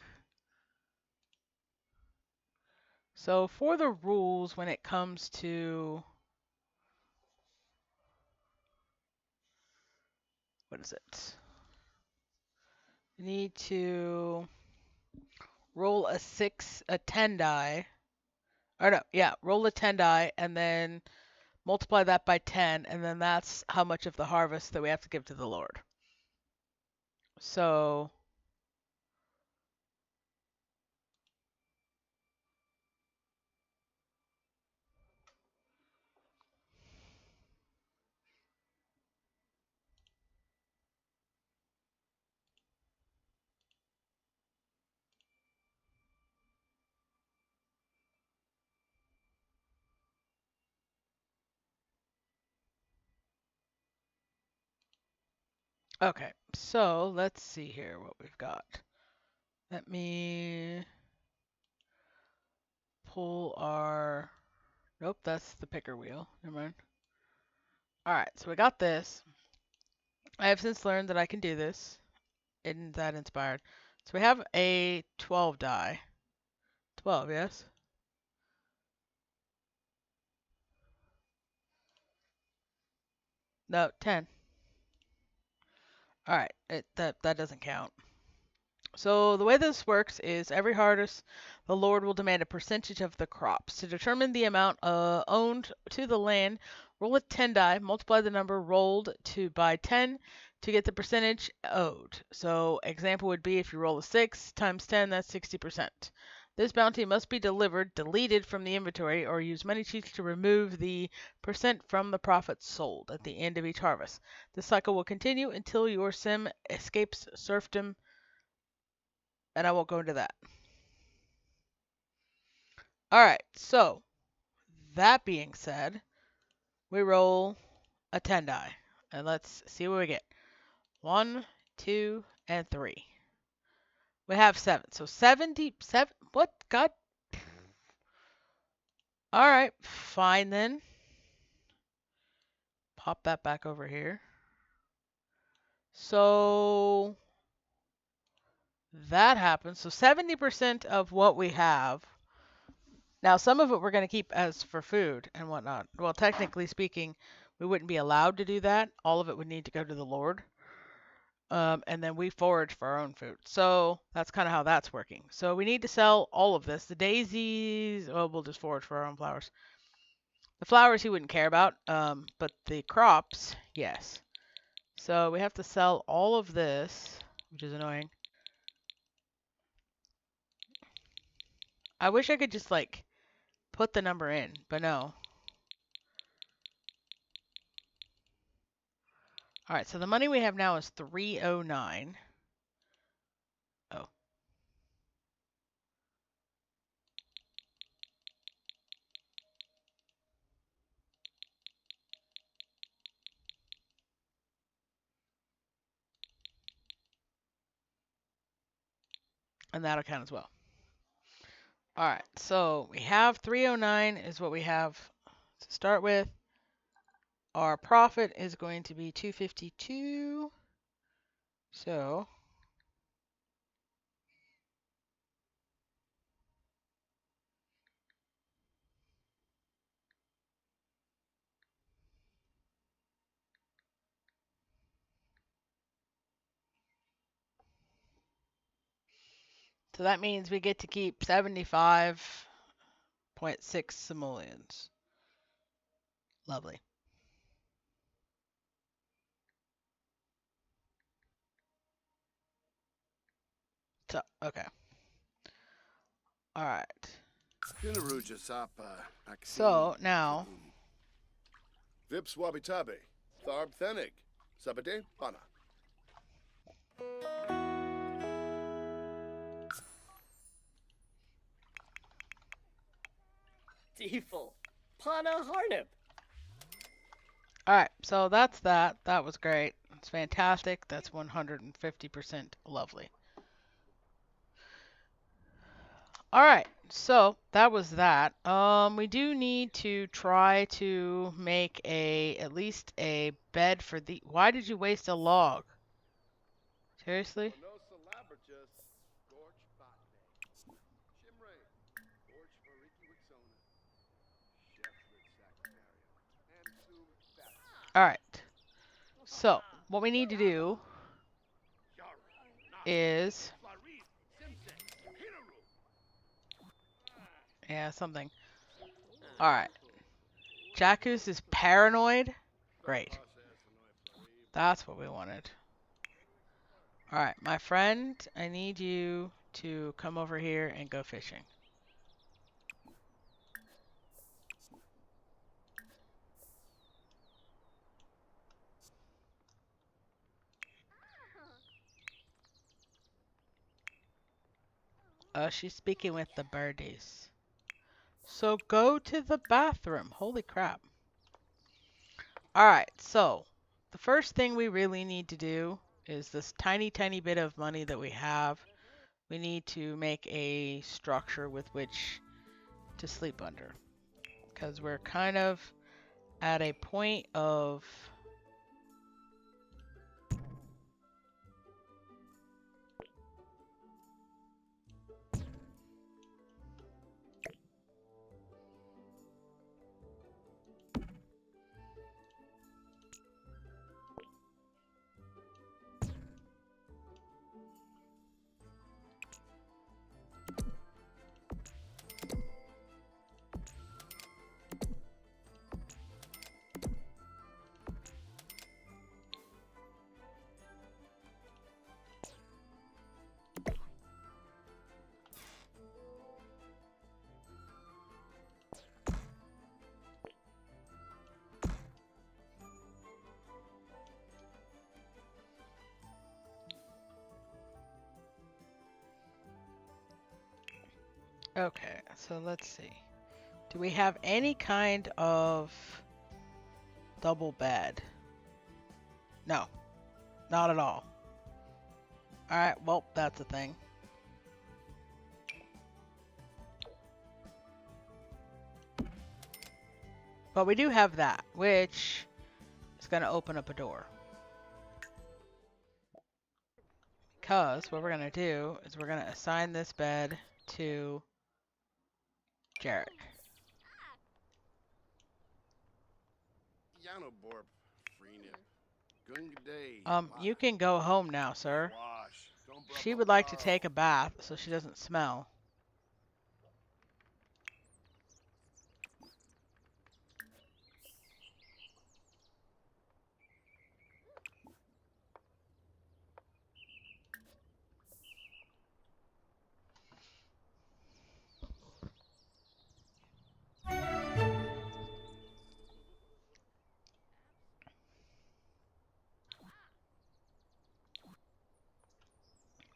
So for the rules when it comes to, what is it? You need to roll a 10 die. Or no, yeah, roll a 10 die and then multiply that by 10, and then that's how much of the harvest that we have to give to the Lord. So, okay, so let's see here what we've got. Let me pull our, nope, that's the picker wheel. Never mind. Alright, so we got this. I have since learned that I can do this. Isn't that inspired? So we have a 12 die. 12, yes? No, 10. Alright, that doesn't count. So the way this works is every harvest, the Lord will demand a percentage of the crops. To determine the amount owned to the land, roll a 10 die, multiply the number rolled by 10 to get the percentage owed. So example would be if you roll a 6 times 10, that's 60%. This bounty must be deleted from the inventory, or use money cheats to remove the percent from the profits sold at the end of each harvest. This cycle will continue until your sim escapes serfdom, and I won't go into that. Alright, so that being said, we roll a 10 die, and let's see what we get. 1, 2, and 3. We have 7. So 77. What? God. Alright, fine then. Pop that back over here. So that happens. So 70% of what we have. Now, some of it we're going to keep as for food and whatnot. Well, technically speaking, we wouldn't be allowed to do that. All of it would need to go to the Lord. And then we forage for our own food. So that's kind of how that's working. So we need to sell all of this. The daisies, well, we'll just forage for our own flowers. The flowers he wouldn't care about, but the crops, yes. So we have to sell all of this, which is annoying. I wish I could just like put the number in, but no. All right, so the money we have now is 309. Oh. And that'll count as well. All right, so we have 309 is what we have to start with. Our profit is going to be 252. So that means we get to keep 75.6 simoleons. Lovely. So, okay. All right. So now, Vips wabitabe. Tharb thenig. Sabade pana. Deeful. Pana Harnip. all right. So that's that. That was great. It's fantastic. That's 150% lovely. All right. So that was that. We do need to try to make at least a bed for the. Why did you waste a log? Seriously? All right. So what we need to do is, yeah, something. All right. Jacuz is paranoid. Great. That's what we wanted. All right, my friend, I need you to come over here and go fishing. She's speaking with the birdies. So go to the bathroom. Holy crap. Alright, so the first thing we really need to do is this tiny, tiny bit of money that we have. We need to make a structure with which to sleep under. Because we're kind of at a point of... Okay, so let's see. Do we have any kind of double bed? No. Not at all. Alright, well, that's a thing. But we do have that, which is going to open up a door. Because what we're going to do is we're going to assign this bed to Jarek. Yano Borp, Freenip, Gungaday. You can go home now, sir. Wash. She would like to take a bath so she doesn't smell.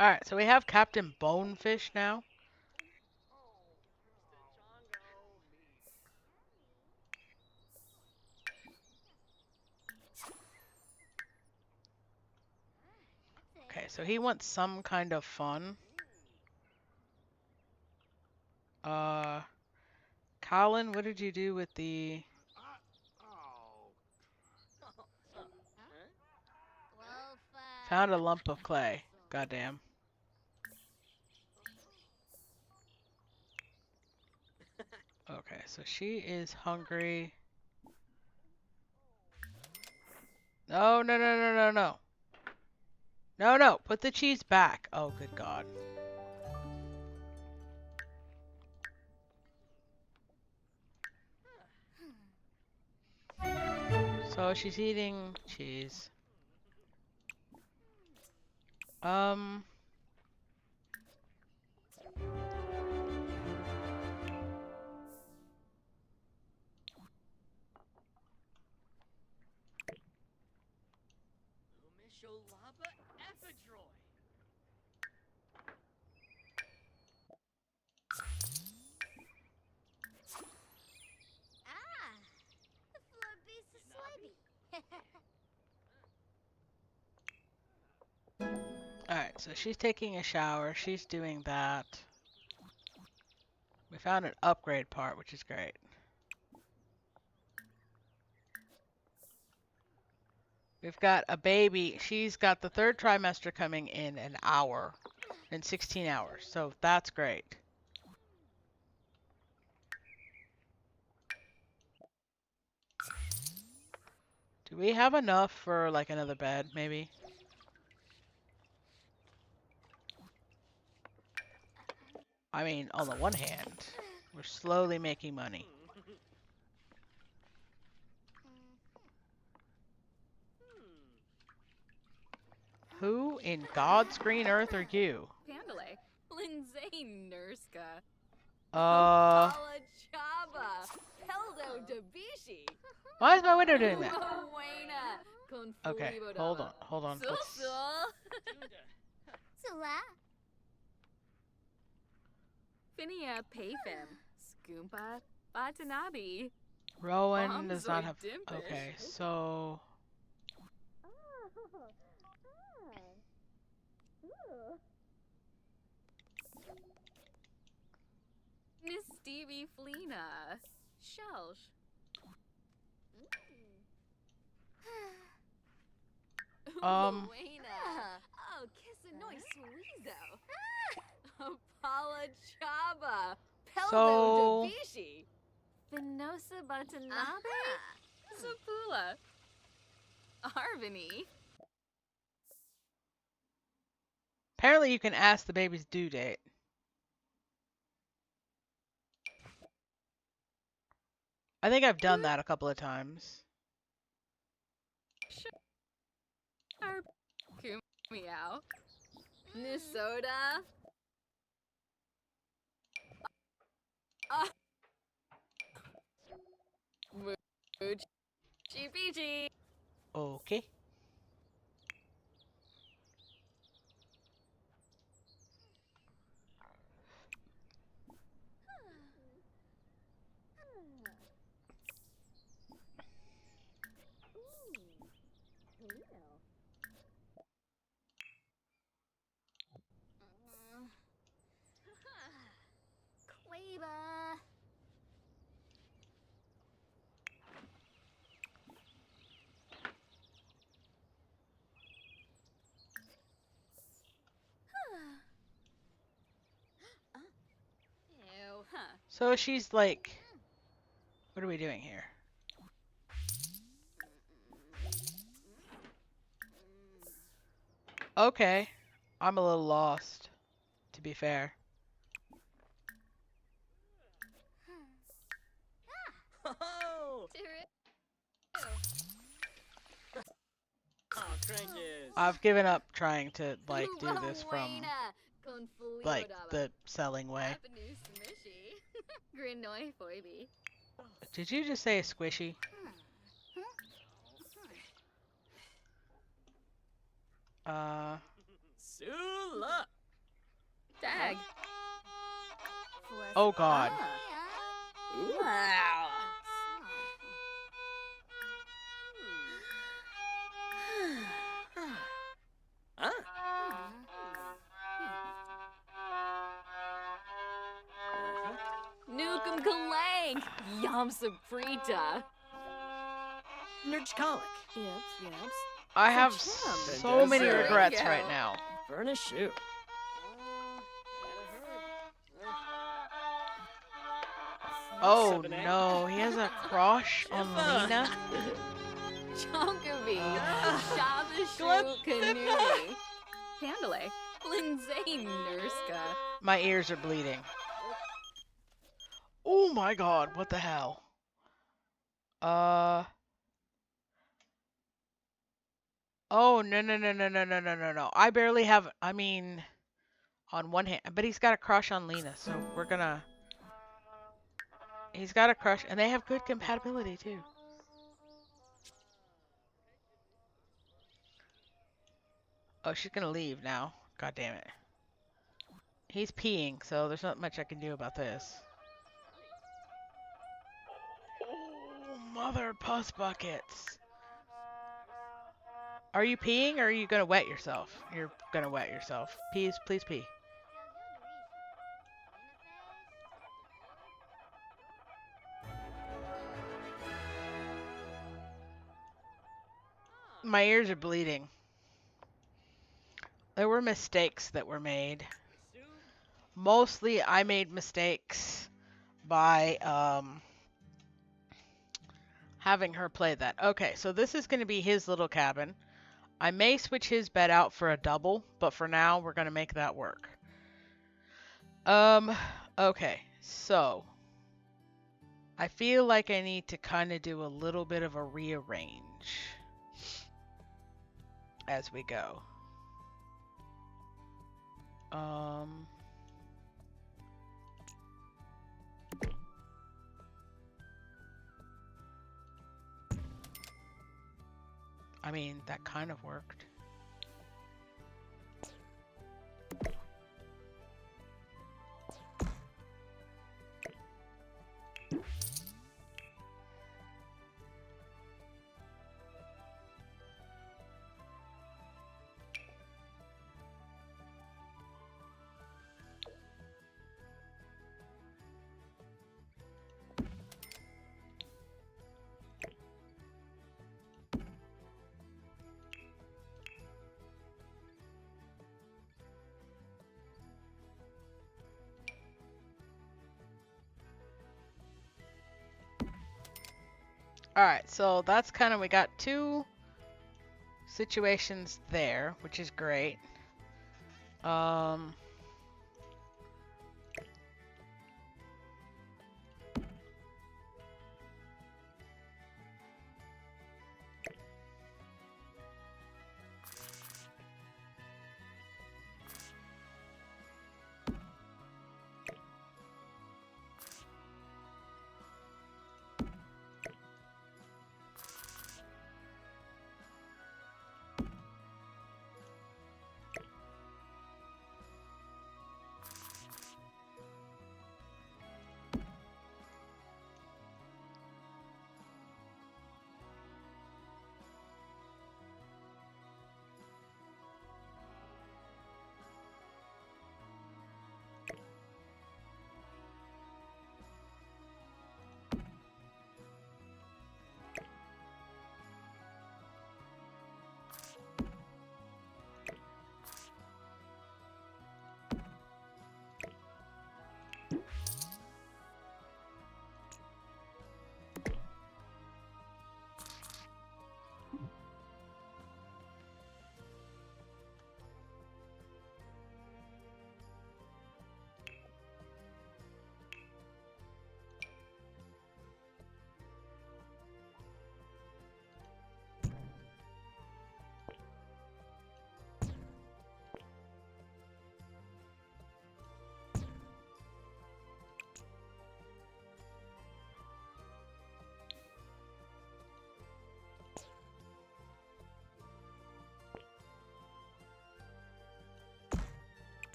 Alright, so we have Captain Bonefish now. Okay, so he wants some kind of fun. Colin, what did you do with the... Found a lump of clay. Goddamn. Okay, so she is hungry. No, no, no, no, no, no. No, no, put the cheese back. Oh, good God. So she's eating cheese. Lumisholaba Ephedroid. Ah, the floor beast is slimy. Alright, so she's taking a shower. She's doing that. We found an upgrade part, which is great. We've got a baby. She's got the third trimester coming in an hour. In 16 hours. So that's great. Do we have enough for like another bed, maybe? I mean, on the one hand, we're slowly making money. Who in God's green earth are you? Pandale. Lindsay Nurska. Pala Chaba. Peldo Dabishi. Why is my window doing that? Rowena. Okay, hold on, hold on. Let's- Sula. Finia Payfim. Skoompa. Batanabi. Rowan does not Bombzoid have... Dimpish. Okay, so... Miss Stevie Fleena. Shelsh. Rowena. Oh, kiss a noise Suizo. Pala Chaba. Peldo So- Dabishi. Venosa Batanabi. Zapula. Arvini. Apparently you can ask the baby's due date. I think I've done that a couple of times. Sure. Meow. Nisoda. GPG. Okay. So she's like, what are we doing here? Okay. I'm a little lost, to be fair. Oh, oh, cringes. I've given up trying to like do this from Buena, con like Feliodaba. the selling way. Avenue Smishy. Grinoi Foiby. Did you just say squishy? Sula. Tag. Oh god. Wow. Huh? Nukem Kalank! Yam Saprita! Nurchkalik. Yep. I have Chum. so many There we regrets go. right now. Burn a shoe. Oh Seven, eight. no, he has a crush on Shiva. Lena. Chonkavi! Glep- Shabashu Kanuri! Pandale. Lindsay Nurska! My ears are bleeding. Oh my god, what the hell? Oh, no. I barely have, I mean, on one hand, but he's got a crush on Lena, so we're gonna. He's got a crush, and they have good compatibility too. Oh, she's gonna leave now. God damn it. He's peeing, so there's not much I can do about this. Oh, mother puss buckets. Are you peeing or are you gonna wet yourself? You're gonna wet yourself. Please pee. My ears are bleeding. There were mistakes that were made. Mostly I made mistakes by having her play that. Okay, so this is going to be his little cabin. I may switch his bed out for a double, but for now we're going to make that work. Okay, so I feel like I need to kind of do a little bit of a rearrange as we go. I mean, that kind of worked. Alright, so that's kind of, we got two situations there, which is great.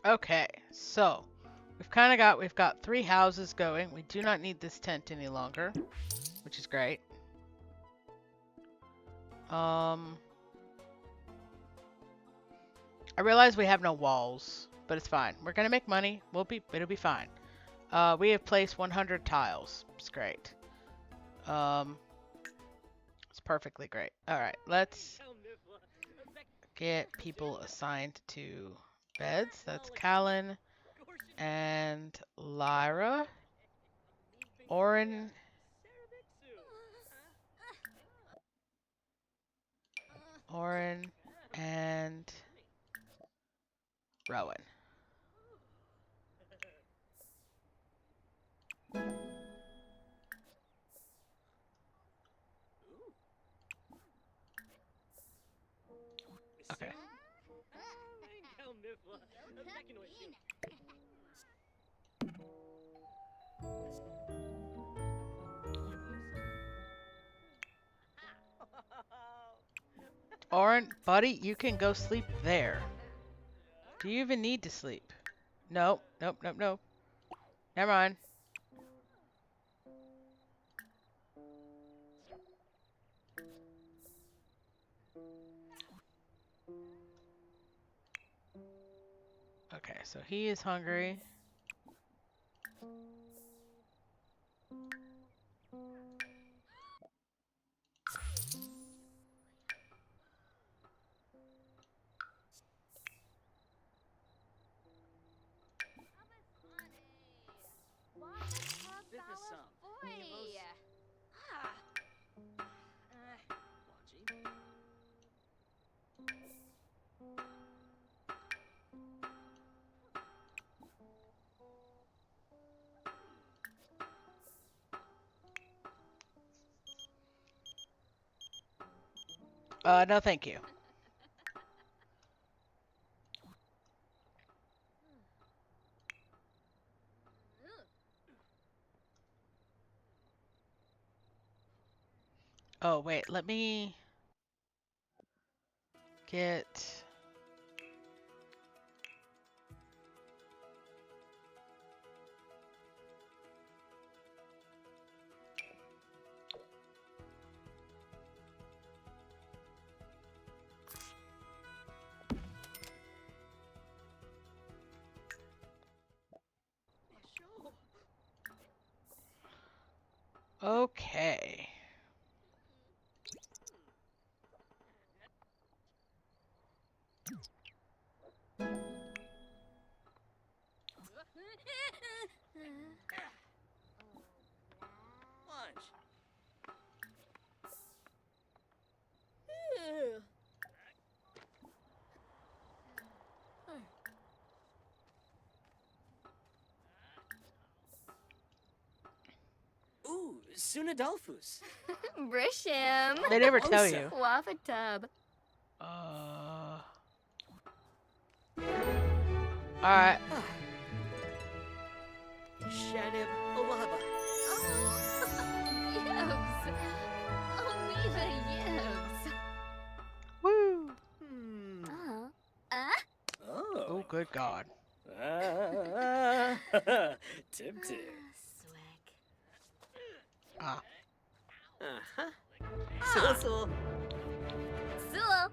Okay, so we've got 3 houses going. We do not need this tent any longer, which is great. I realize we have no walls, but it's fine. We're gonna make money. It'll be fine. We have placed 100 tiles. It's great. It's perfectly great. All right, let's get people assigned to beds. That's Callan and Lyra. Orin. Orin and Rowan. Okay. Orin, buddy, you can go sleep there. Do you even need to sleep? Nope, nope, nope, nope. Never mind. Okay, so he is hungry. No thank you. Oh, wait, let me get... Okay. Lunch. Ooh, Sunadolphus. Brisham. They never tell Osa. you. Waffa tub. Alright. Shanib Alaba. Oh, yibs. Oh, me the yibs. Woo! Oh. Oh, good God. Tempting. Swag. Ah. Uh-huh. Sul. Sul.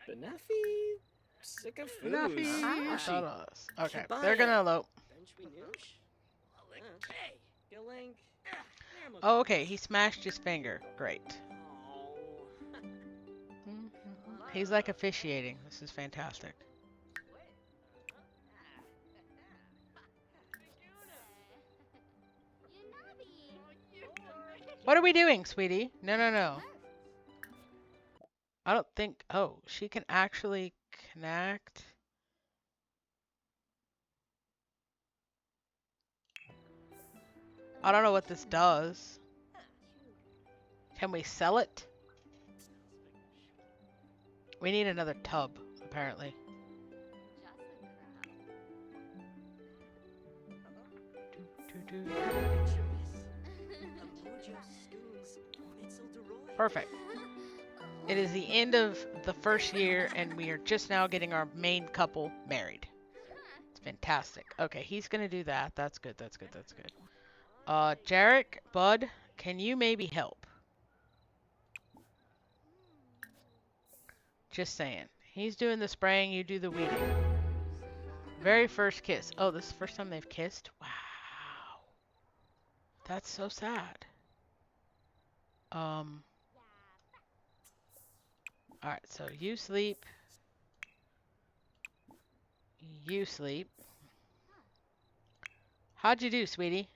Benafi. Sycophus. Nuffy. Ah. Shut us. Okay, Shibaya. they're gonna elope. Benchby Noosh. Hey. Gilling. Oh, okay, he smashed his finger. Great. Oh. He's like officiating. This is fantastic. What are we doing, sweetie? No, no, no. I don't think... Oh, she can actually connect. I don't know what this does. Can we sell it? We need another tub, apparently. Perfect. It is the end of the first year, and we are just now getting our main couple married. It's fantastic. Okay, he's gonna do that. That's good. That's good. That's good. Jarek, Bud, can you maybe help? Just saying. He's doing the spraying, you do the weeding. Very first kiss. Oh, this is the first time they've kissed? Wow. That's so sad. Alright, so you sleep. You sleep. How'd you do, sweetie?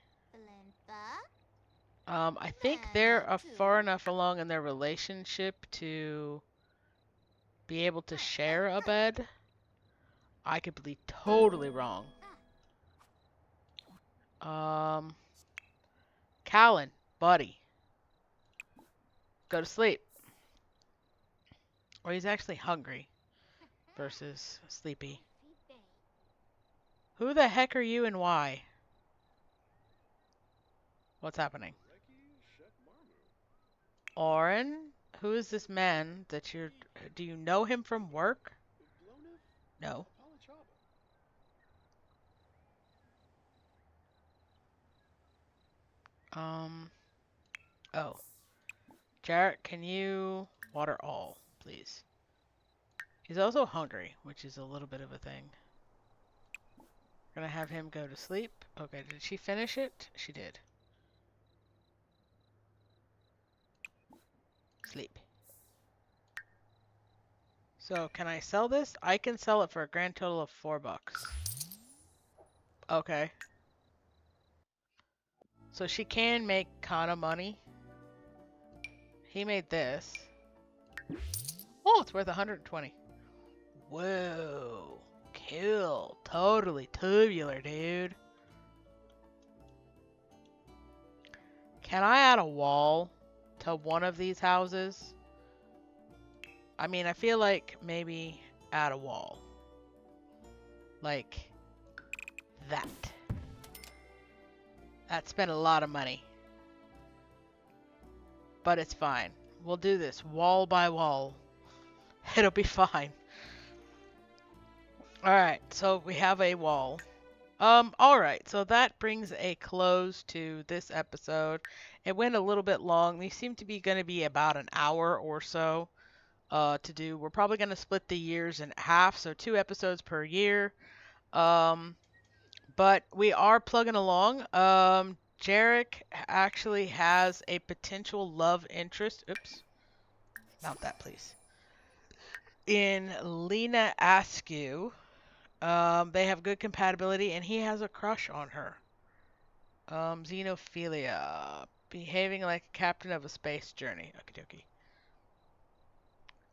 I think they're far enough along in their relationship to be able to share a bed. I could be totally wrong. Callan, buddy, go to sleep. Or he's actually hungry versus sleepy. Who the heck are you and why? What's happening? Oren? Who is this man that you're... Do you know him from work? No. Oh. Jarrett, can you water all, please? He's also hungry, which is a little bit of a thing. Gonna have him go to sleep. Okay, did she finish it? She did. Sleep. So, can I sell this? I can sell it for a grand total of $4. Okay. So she can make kind of money. He made this. Oh, it's worth 120. Whoa. Cool. Totally tubular, dude. Can I add a wall to one of these houses? I mean, I feel like maybe add a wall. Like that. That spent a lot of money. But it's fine. We'll do this wall by wall. It'll be fine. Alright, so we have a wall. Alright, so that brings a close to this episode. It went a little bit long. These seem to be going to be about an hour or so to do. We're probably going to split the years in half, so 2 episodes per year. But we are plugging along. Jarek actually has a potential love interest. Oops. Mount that, please. In Lena Askew. They have good compatibility, and he has a crush on her. Xenophilia. Behaving like a captain of a space journey. Okie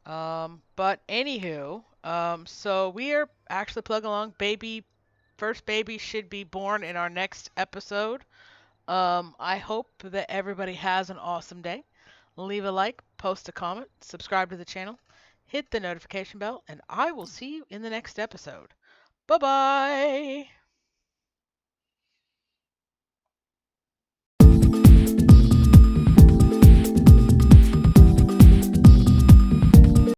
dokie. But anywho, so we are actually plugging along. First baby should be born in our next episode. I hope that everybody has an awesome day. Leave a like, post a comment, subscribe to the channel, hit the notification bell, and I will see you in the next episode. Bye-bye!